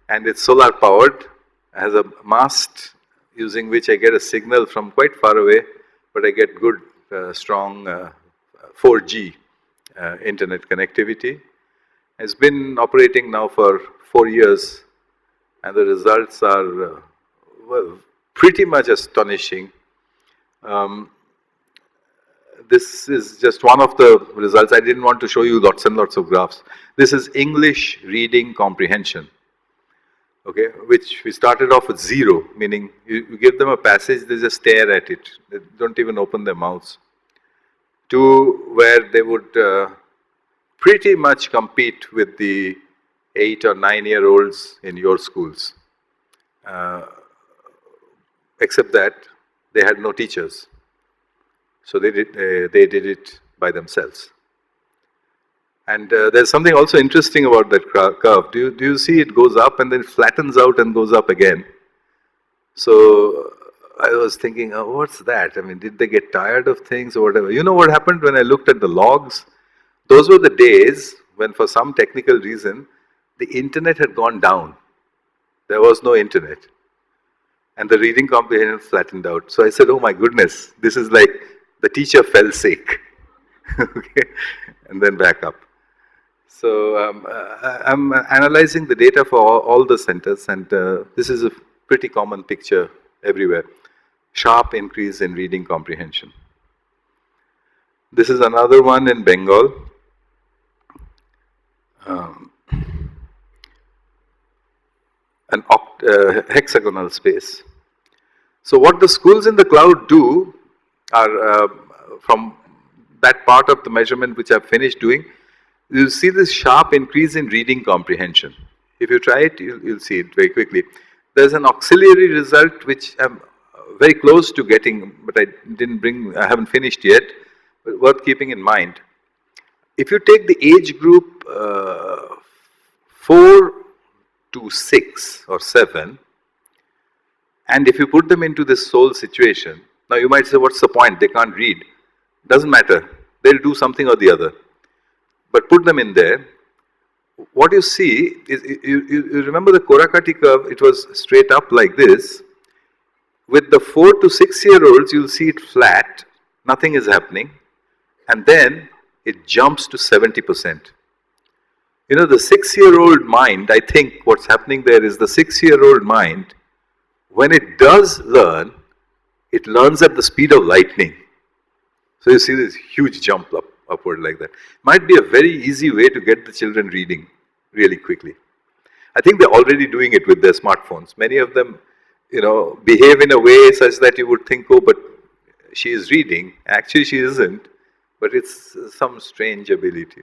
and it's solar powered, has a mast using which I get a signal from quite far away, but I get good, strong 4G internet connectivity. It's been operating now for 4 years, and the results are pretty much astonishing. This is just one of the results. I didn't want to show you lots and lots of graphs. This is English reading comprehension, okay, which we started off with 0, meaning you give them a passage, they just stare at it. They don't even open their mouths. To where they would pretty much compete with the 8 or 9-year-olds in your schools. Except that they had no teachers. So they did it by themselves. And there's something also interesting about that curve. Do you see it goes up and then it flattens out and goes up again? So I was thinking, what's that? I mean, did they get tired of things or whatever? You know what happened when I looked at the logs? Those were the days when, for some technical reason, the internet had gone down. There was no internet. And the reading comprehension flattened out. So I said, oh my goodness, this is like the teacher fell sick. Okay, and then back up. So I'm analyzing the data for all the centers, and this is a pretty common picture everywhere. Sharp increase in reading comprehension. This is another one in Bengal. An hexagonal space. So what the schools in the cloud do are, from that part of the measurement which I've finished doing, you'll see this sharp increase in reading comprehension. If you try it, you'll see it very quickly. There's an auxiliary result which I'm very close to getting, but I haven't finished yet, but worth keeping in mind. If you take the age group 4 to 6 or 7, and if you put them into this soul situation, now you might say, what's the point? They can't read. Doesn't matter. They'll do something or the other. But put them in there. what you see is, you remember the Korakati curve, it was straight up like this. With the 4 to 6 year olds, you'll see it flat, nothing is happening, and then it jumps to 70%. You know, the 6-year-old mind, I think what's happening there is the 6-year-old mind, when it does learn, it learns at the speed of lightning. So you see this huge jump upward like that. Might be a very easy way to get the children reading really quickly. I think they're already doing it with their smartphones. Many of them, you know, behave in a way such that you would think, oh, but she is reading. Actually, she isn't, but it's some strange ability.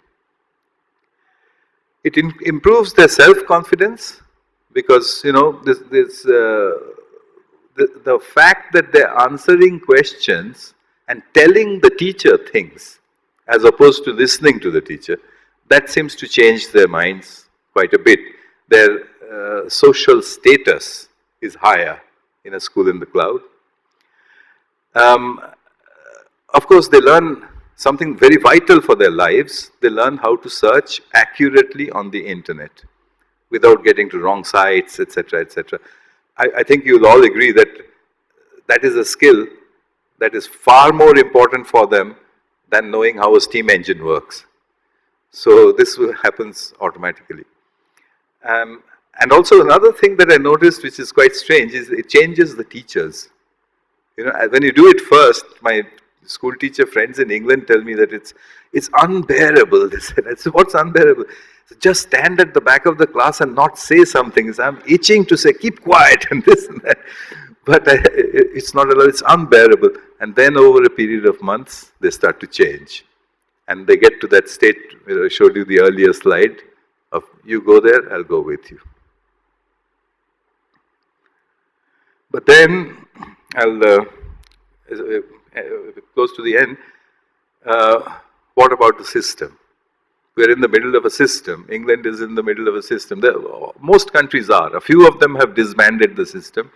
It improves their self-confidence because, you know, the fact that they're answering questions and telling the teacher things as opposed to listening to the teacher, that seems to change their minds quite a bit. Their social status is higher in a school in the cloud. Of course, they learn something very vital for their lives. They learn how to search accurately on the internet without getting to wrong sites, etc., etc. I think you'll all agree that that is a skill that is far more important for them than knowing how a steam engine works. So this happens automatically. And also another thing that I noticed, which is quite strange, is it changes the teachers. You know, when you do it first, my school teacher friends in England tell me that it's unbearable. They said, I said, what's unbearable? So just stand at the back of the class and not say something. So I'm itching to say, keep quiet and this and that. But it's not allowed, it's unbearable. And then over a period of months, they start to change. And they get to that state where I showed you the earlier slide of, you go there, I'll go with you. But then, I'll close to the end, what about the system? We're in the middle of a system. England is in the middle of a system. Most countries are. A few of them have disbanded the system,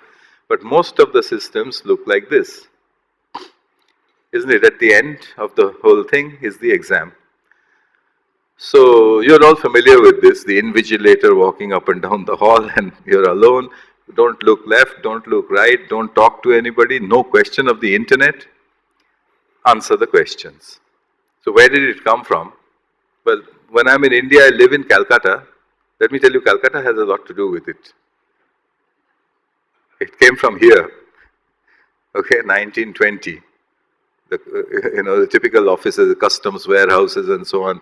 but most of the systems look like this. Isn't it? At the end of the whole thing is the exam. So you're all familiar with this, the invigilator walking up and down the hall and you're alone. Don't look left, don't look right, don't talk to anybody, no question of the internet. Answer the questions. So where did it come from? Well, when I'm in India, I live in Calcutta. Let me tell you, Calcutta has a lot to do with it. It came from here, okay, 1920. The typical offices, the customs warehouses and so on.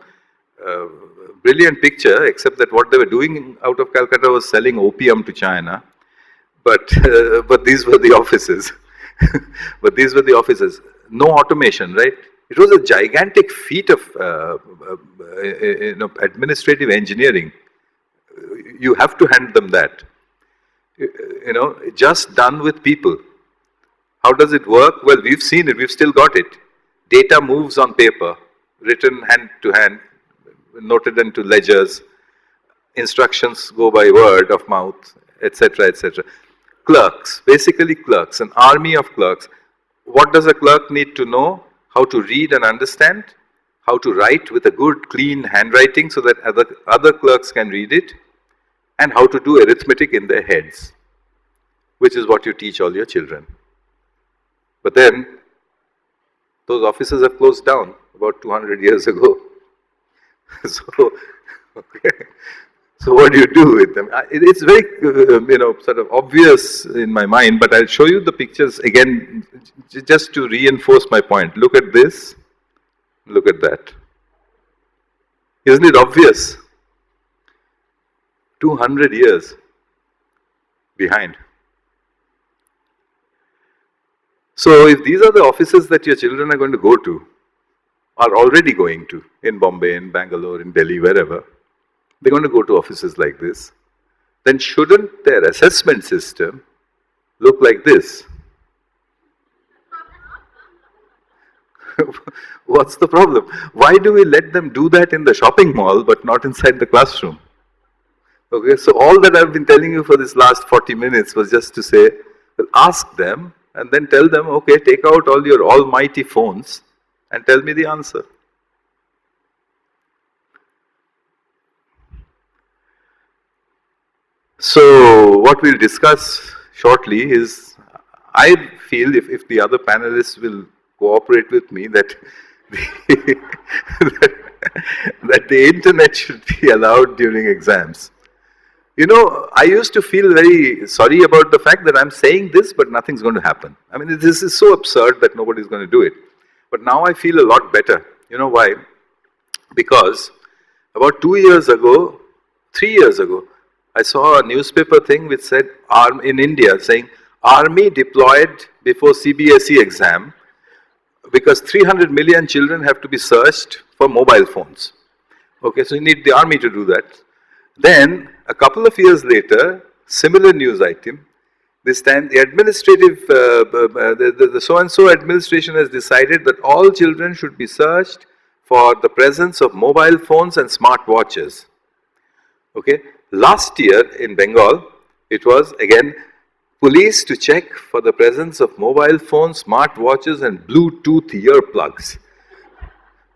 Brilliant picture, except that what they were doing out of Calcutta was selling opium to China. But these were the offices. But these were the offices. No automation, right? It was a gigantic feat of administrative engineering. You have to hand them that. Just done with people. How does it work? Well, we've seen it, we've still got it. Data moves on paper, written hand to hand, noted into ledgers. Instructions go by word of mouth, etc., etc. Clerks, basically clerks, an army of clerks. What does a clerk need to know? How to read and understand, how to write with a good, clean handwriting so that other clerks can read it, and how to do arithmetic in their heads, which is what you teach all your children. But then, those offices have closed down about 200 years ago. So what do you do with them? It's very, sort of obvious in my mind, but I'll show you the pictures again, just to reinforce my point. Look at this, look at that. Isn't it obvious? 200 years behind. So if these are the offices that your children are going to go to, are already going to, in Bombay, in Bangalore, in Delhi, wherever, they're going to go to offices like this, then shouldn't their assessment system look like this? What's the problem? Why do we let them do that in the shopping mall but not inside the classroom? Okay, so all that I've been telling you for this last 40 minutes was just to say, well, ask them and then tell them, okay, take out all your almighty phones and tell me the answer. So what we'll discuss shortly is, I feel if the other panelists will cooperate with me, that that the internet should be allowed during exams. You know, I used to feel very sorry about the fact that I'm saying this, but nothing's going to happen. I mean, this is so absurd that nobody's going to do it. But now I feel a lot better. You know why? Because about 2 years ago, 3 years ago, I saw a newspaper thing which said, in India, saying, Army deployed before CBSE exam because 300 million children have to be searched for mobile phones. Okay, so you need the army to do that. Then, a couple of years later, similar news item, this time the administrative, the so-and-so administration has decided that all children should be searched for the presence of mobile phones and smart watches. Okay, last year in Bengal, it was again police to check for the presence of mobile phones, smart watches and Bluetooth earplugs.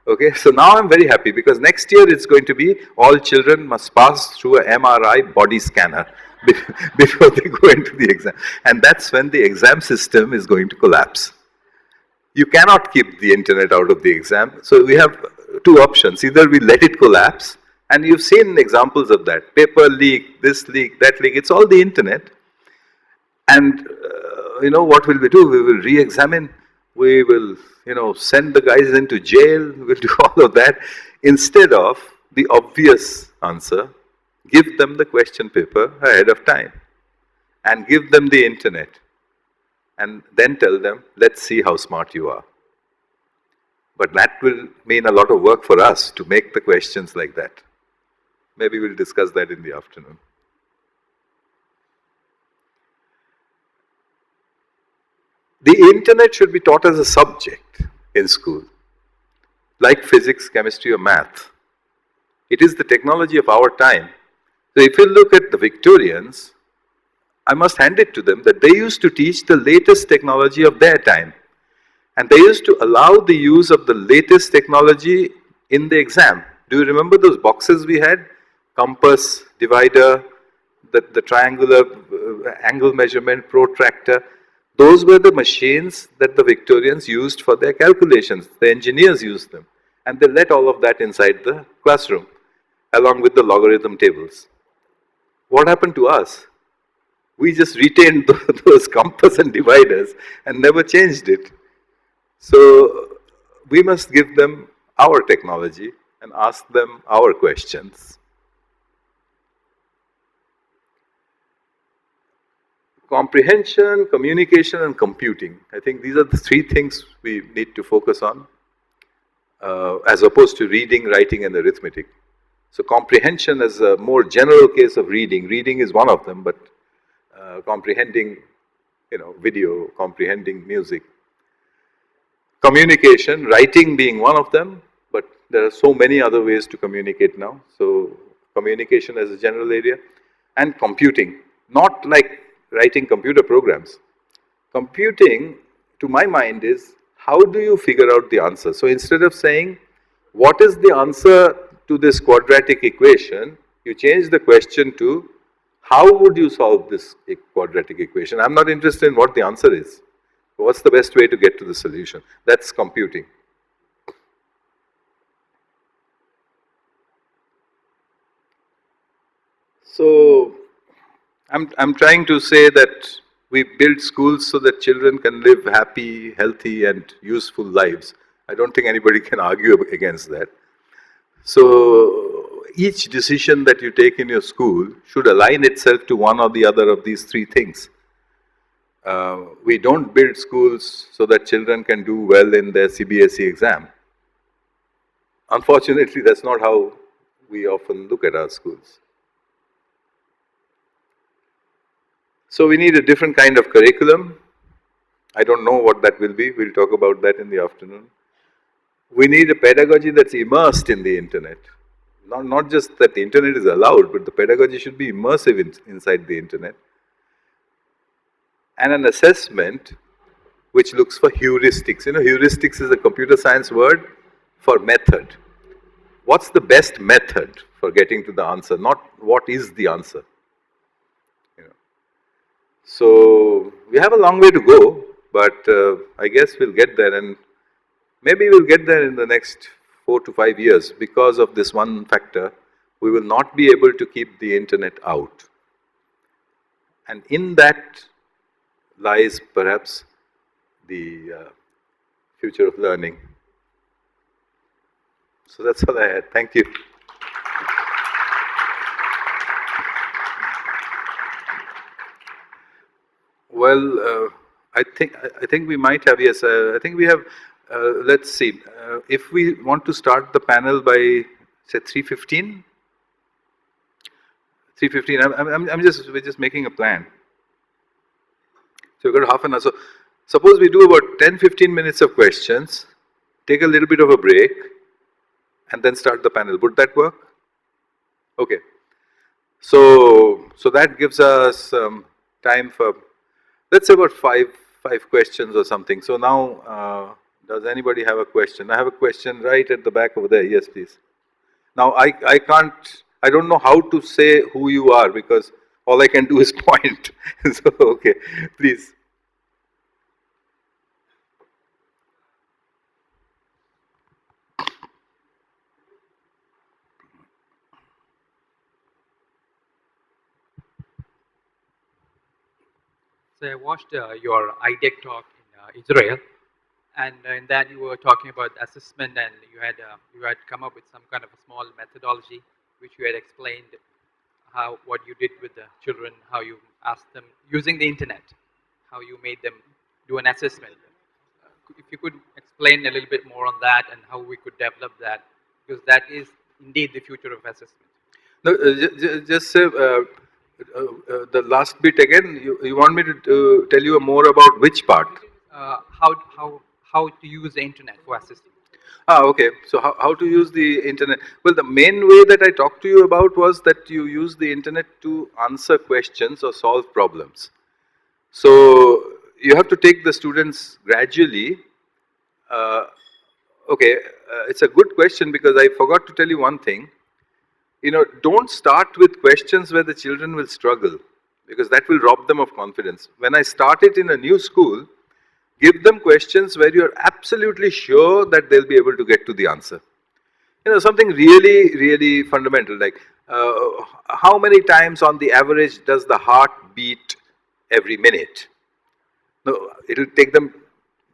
Okay, so now I'm very happy because next year it's going to be all children must pass through a MRI body scanner before they go into the exam. And that's when the exam system is going to collapse. You cannot keep the internet out of the exam. So we have two options. Either we let it collapse, and you've seen examples of that. Paper leak, this leak, that leak, it's all the internet. And you know, what will we do? We will re-examine. We will, you know, send the guys into jail. We will do all of that. Instead of the obvious answer, give them the question paper ahead of time and give them the internet and then tell them, let's see how smart you are. But that will mean a lot of work for us to make the questions like that. Maybe we'll discuss that in the afternoon. The internet should be taught as a subject in school, like physics, chemistry or math. It is the technology of our time. So if you look at the Victorians, I must hand it to them that they used to teach the latest technology of their time. And they used to allow the use of the latest technology in the exam. Do you remember those boxes we had? Compass, divider, the triangular angle measurement, protractor. Those were the machines that the Victorians used for their calculations. The engineers used them. And they let all of that inside the classroom, along with the logarithm tables. What happened to us? We just retained those compass and dividers and never changed it. So we must give them our technology and ask them our questions. Comprehension, communication and computing. I think these are the three things we need to focus on as opposed to reading, writing and arithmetic. So comprehension is a more general case of reading. Reading is one of them, but comprehending, you know, video, comprehending music. Communication, writing being one of them, but there are so many other ways to communicate now. So communication as a general area. And computing, not like writing computer programs. Computing, to my mind, is how do you figure out the answer? So instead of saying, what is the answer to this quadratic equation, you change the question to, how would you solve this quadratic equation? I'm not interested in what the answer is. What's the best way to get to the solution? That's computing. So, I'm trying to say that we build schools so that children can live happy, healthy and useful lives. I don't think anybody can argue against that. So each decision that you take in your school should align itself to one or the other of these three things. We don't build schools so that children can do well in their CBSE exam. Unfortunately, that's not how we often look at our schools. So we need a different kind of curriculum. I don't know what that will be. We'll talk about that in the afternoon. We need a pedagogy that's immersed in the internet. Not just that the internet is allowed, but the pedagogy should be immersive inside the internet. And an assessment which looks for heuristics. You know, heuristics is a computer science word for method. What's the best method for getting to the answer? Not what is the answer. So we have a long way to go, but I guess we'll get there, and maybe we'll get there in the next 4 to 5 years. Because of this one factor, we will not be able to keep the internet out. And in that lies perhaps the future of learning. So that's all I had. Thank you. Well, I think we might have, yes. I think we have. Let's see. If we want to start the panel by say 3:15. 3:15. We're just making a plan. So we've got half an hour. So suppose we do about 10-15 minutes of questions, take a little bit of a break, and then start the panel. Would that work? Okay. So that gives us time for, let's say, about five questions or something. So now, does anybody have a question? I have a question right at the back over there. Yes, please. Now I don't know how to say who you are because all I can do is point. So okay, please. So I watched your IDEC talk in Israel, and in that you were talking about assessment, and you had come up with some kind of a small methodology, which you had explained what you did with the children, how you asked them using the internet, how you made them do an assessment. If you could explain a little bit more on that and how we could develop that, because that is indeed the future of assessment. No, just say. The last bit again. You want me to tell you more about which part? How to use the internet for assessment. Okay. So how to use the internet? Well, the main way that I talked to you about was that you use the internet to answer questions or solve problems. So you have to take the students gradually. It's a good question because I forgot to tell you one thing. Don't start with questions where the children will struggle, because that will rob them of confidence. When I start it in a new school, give them questions where you're absolutely sure that they'll be able to get to the answer. Something really, really fundamental, like how many times on the average does the heart beat every minute? No, it'll take them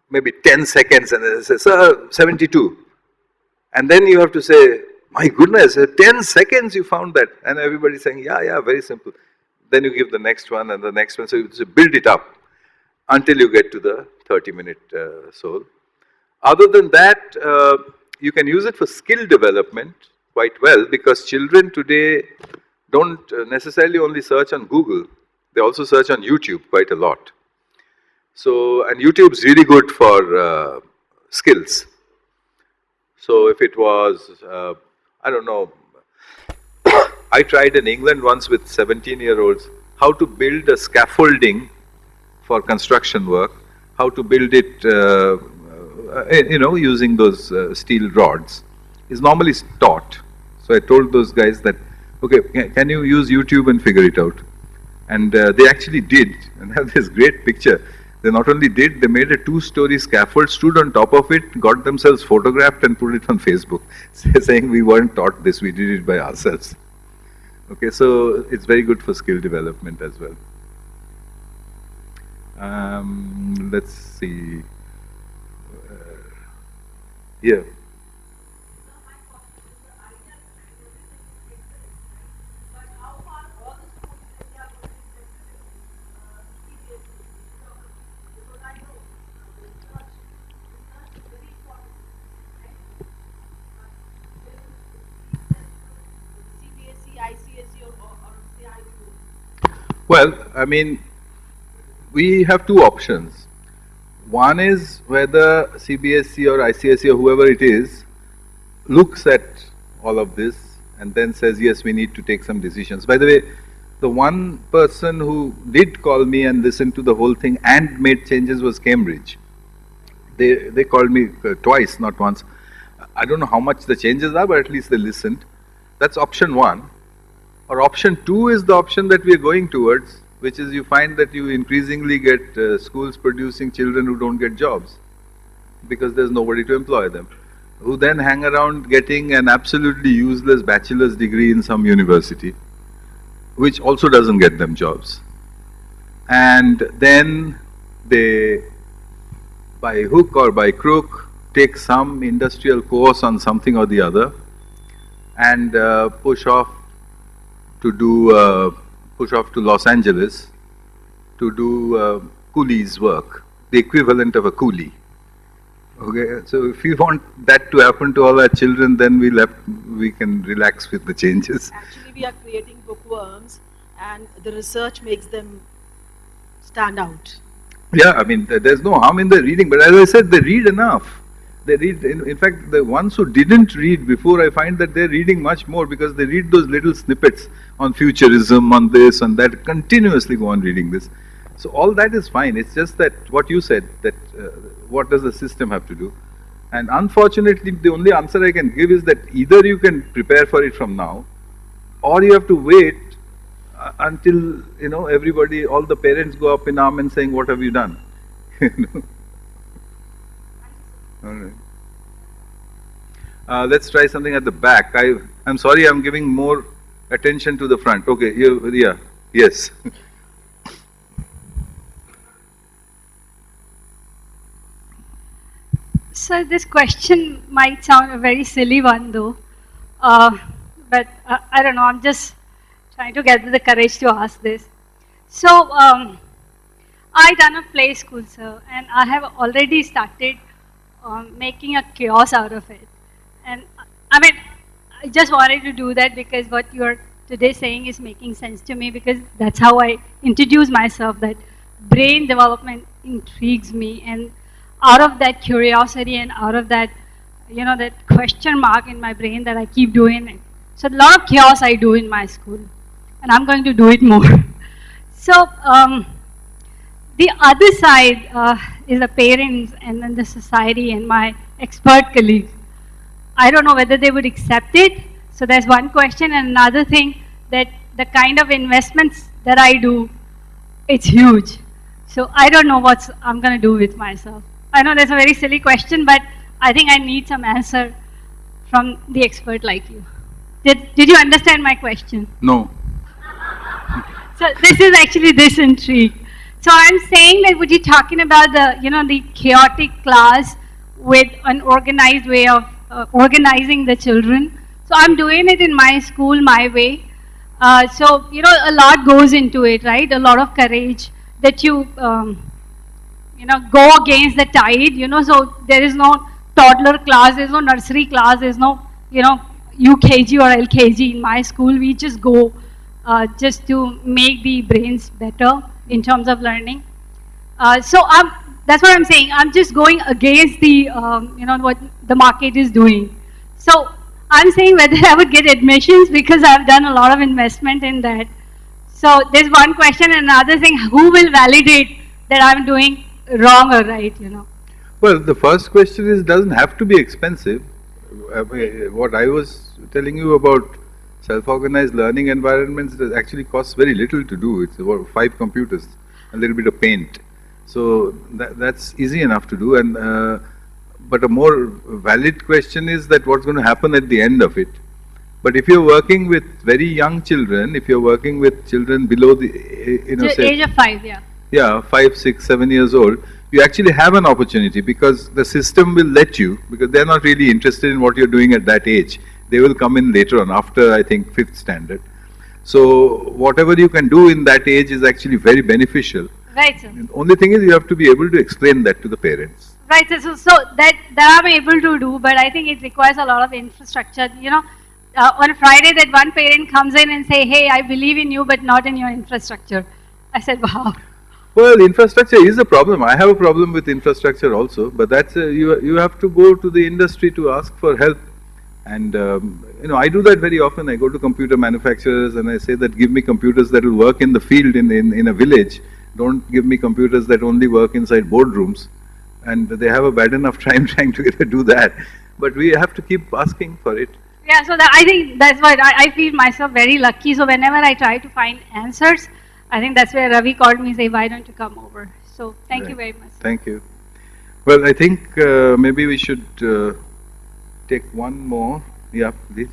maybe 10 seconds and they'll say, sir, 72. And then you have to say, my goodness, 10 seconds you found that. And everybody's saying, yeah, very simple. Then you give the next one and the next one. So you build it up until you get to the 30-minute soul. Other than that, you can use it for skill development quite well, because children today don't necessarily only search on Google. They also search on YouTube quite a lot. So, and YouTube's really good for skills. So if it was, I don't know, I tried in England once with 17-year-olds how to build a scaffolding for construction work, how to build it, using those steel rods, is normally taught. So I told those guys that, okay, can you use YouTube and figure it out? And they actually did, and have this great picture. They not only did, they made a 2-story scaffold, stood on top of it, got themselves photographed and put it on Facebook, saying we weren't taught this, we did it by ourselves. Okay, so it's very good for skill development as well. Let's see. Here. Well, I mean, we have two options. One is whether CBSE or ICSE or whoever it is looks at all of this and then says, yes, we need to take some decisions. By the way, the one person who did call me and listened to the whole thing and made changes was Cambridge. They called me twice, not once. I don't know how much the changes are, but at least they listened. That's option one. Or option two is the option that we are going towards, which is you find that you increasingly get schools producing children who don't get jobs because there's nobody to employ them, who then hang around getting an absolutely useless bachelor's degree in some university, which also doesn't get them jobs. And then they, by hook or by crook, take some industrial course on something or the other and push off to Los Angeles to do coolie's work, the equivalent of a coolie. Okay, so if you want that to happen to all our children, then we can relax with the changes. Actually, we are creating bookworms, and the research makes them stand out. Yeah, I mean, there's no harm in the reading, but as I said, they read enough. They read, in fact, the ones who didn't read before, I find that they're reading much more because they read those little snippets on futurism, on this, on that, continuously go on reading this. So all that is fine. It's just that what you said, that what does the system have to do? And unfortunately, the only answer I can give is that either you can prepare for it from now, or you have to wait until, everybody, all the parents go up in arms and saying, what have you done? All right. Let's try something at the back. I'm sorry, I'm giving more attention to the front. Okay, yeah, yes. So this question might sound a very silly one though, but I don't know, I'm just trying to get the courage to ask this. So I done a play school, sir, and I have already started making a chaos out of it. And I mean, I just wanted to do that because what you're today saying is making sense to me, because that's how I introduce myself, that brain development intrigues me, and out of that curiosity and out of that, that question mark in my brain that I keep doing it. So a lot of chaos I do in my school, and I'm going to do it more. So the other side is the parents and then the society and my expert colleagues. I don't know whether they would accept it. So there's one question, and another thing, that the kind of investments that I do, it's huge. So I don't know what I'm going to do with myself. I know that's a very silly question, but I think I need some answer from the expert like you. Did you understand my question? No. So this is actually this intrigue. So I'm saying that what you're talking about, the chaotic class with an organized way of organizing the children. So I'm doing it in my school, my way. So, a lot goes into it, right? A lot of courage that you, go against the tide, so there is no toddler class, there's no nursery class, there's no, UKG or LKG in my school. We just go just to make the brains better in terms of learning. So that's what I'm saying. I'm just going against the, what the market is doing. So I'm saying whether I would get admissions, because I've done a lot of investment in that. So there's one question, and another thing, who will validate that I'm doing wrong or right, Well, the first question is, doesn't have to be expensive. What I was telling you about self-organized learning environments, it actually costs very little to do. It's about 5 computers, a little bit of paint. So that's easy enough to do. And but a more valid question is that what's going to happen at the end of it. But if you're working with very young children, if you're working with children below the age of 5, yeah. Yeah, 5, 6, 7 years old, you actually have an opportunity, because the system will let you, because they're not really interested in what you're doing at that age. They will come in later on, after I think 5th standard. So whatever you can do in that age is actually very beneficial. Right, sir. The only thing is you have to be able to explain that to the parents. Right, sir. So that I'm able to do, but I think it requires a lot of infrastructure. On a Friday, that one parent comes in and say, "Hey, I believe in you, but not in your infrastructure." I said, "Wow." Well, infrastructure is a problem. I have a problem with infrastructure also, but that's you have to go to the industry to ask for help. And I do that very often. I go to computer manufacturers and I say that give me computers that will work in the field in a village. Don't give me computers that only work inside boardrooms. And they have a bad enough time trying to do that. But we have to keep asking for it. Yeah, so I think that's why I feel myself very lucky. So whenever I try to find answers, I think that's where Ravi called me and said, why don't you come over? So thank you very much. Thank you. Well, I think maybe we should take one more. Yeah, please.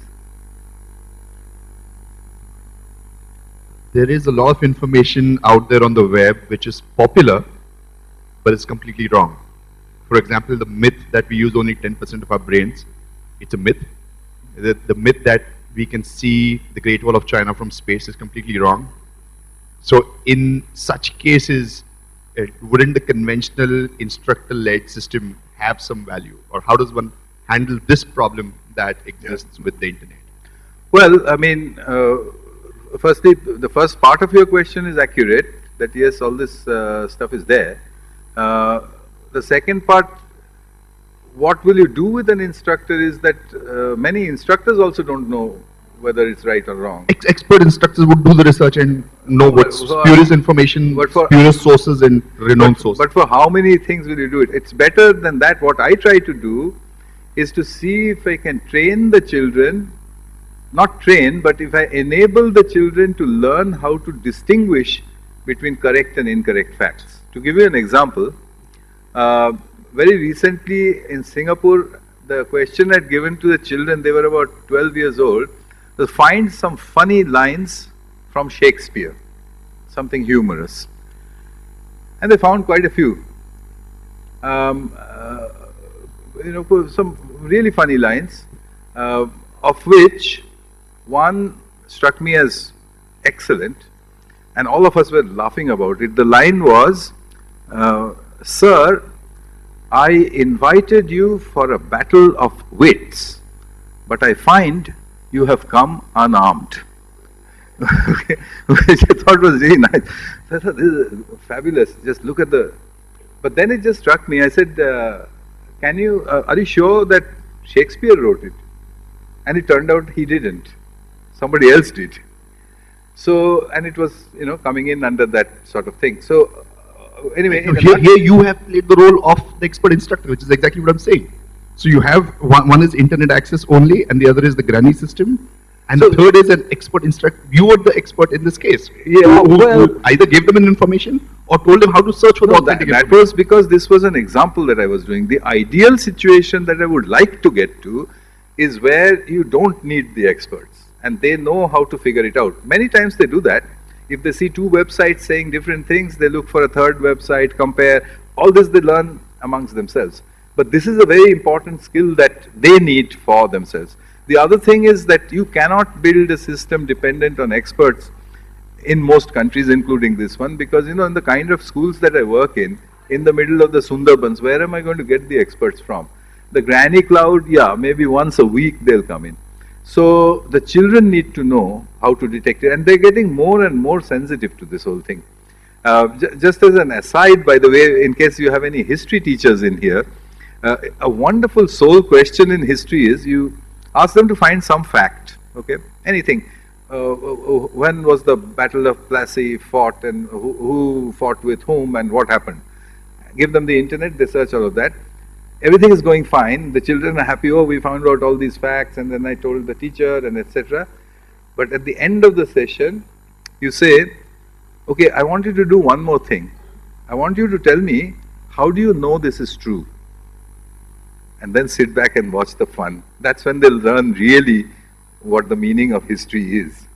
There is a lot of information out there on the web which is popular, but it's completely wrong. For example, the myth that we use only 10% of our brains, it's a myth. The myth that we can see the Great Wall of China from space is completely wrong. So in such cases, wouldn't the conventional instructor-led system have some value? Or how does one handle this problem that exists with the internet? Well, I mean, firstly, the first part of your question is accurate, that yes, all this stuff is there. The second part, what will you do with an instructor, is that many instructors also don't know whether it's right or wrong. Expert instructors would do the research and know what's spurious information, spurious sources and renowned sources. But for how many things will you do it? It's better than that. What I try to do is to see if I can train the children, not train, but if I enable the children to learn how to distinguish between correct and incorrect facts. To give you an example, very recently in Singapore, the question had given to the children, they were about 12 years old, to find some funny lines from Shakespeare, something humorous. And they found quite a few. Some really funny lines, of which one struck me as excellent, and all of us were laughing about it. The line was, "Sir, I invited you for a battle of wits, but I find you have come unarmed." Which I thought was really nice. So I thought, this is fabulous. Just look at the... But then it just struck me. I said, are you sure that Shakespeare wrote it? And it turned out he didn't. Somebody else did. So, and it was, coming in under that sort of thing. So, anyway. Here you have played the role of the expert instructor, which is exactly what I'm saying. So you have, one is internet access only, and the other is the granny system. And so the third is an expert instructor. You were the expert in this case. Yeah, who either gave them an information or told them how to search for the authentic information. That was because this was an example that I was doing. The ideal situation that I would like to get to is where you don't need the experts and they know how to figure it out. Many times they do that. If they see two websites saying different things, they look for a third website, compare. All this they learn amongst themselves. But this is a very important skill that they need for themselves. The other thing is that you cannot build a system dependent on experts in most countries, including this one, because in the kind of schools that I work in the middle of the Sundarbans, where am I going to get the experts from? The granny cloud, yeah, maybe once a week they'll come in. So the children need to know how to detect it, and they're getting more and more sensitive to this whole thing. Just as an aside, by the way, in case you have any history teachers in here, a wonderful soul question in history is you ask them to find some fact, okay, anything. When was the Battle of Plassey fought, and who fought with whom, and what happened? Give them the internet, they search all of that. Everything is going fine, the children are happy, oh, we found out all these facts, and then I told the teacher, and etc. But at the end of the session, you say, okay, I want you to do one more thing. I want you to tell me, how do you know this is true? And then sit back and watch the fun. That's when they'll learn really what the meaning of history is.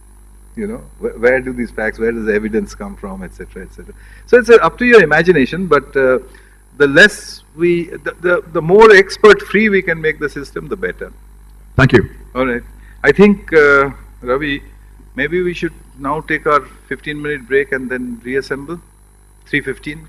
Where do these facts, where does the evidence come from, etc., etc. So it's up to your imagination, but the less the more expert-free we can make the system, the better. Thank you. All right. I think, Ravi, maybe we should now take our 15-minute break and then reassemble. 3:15.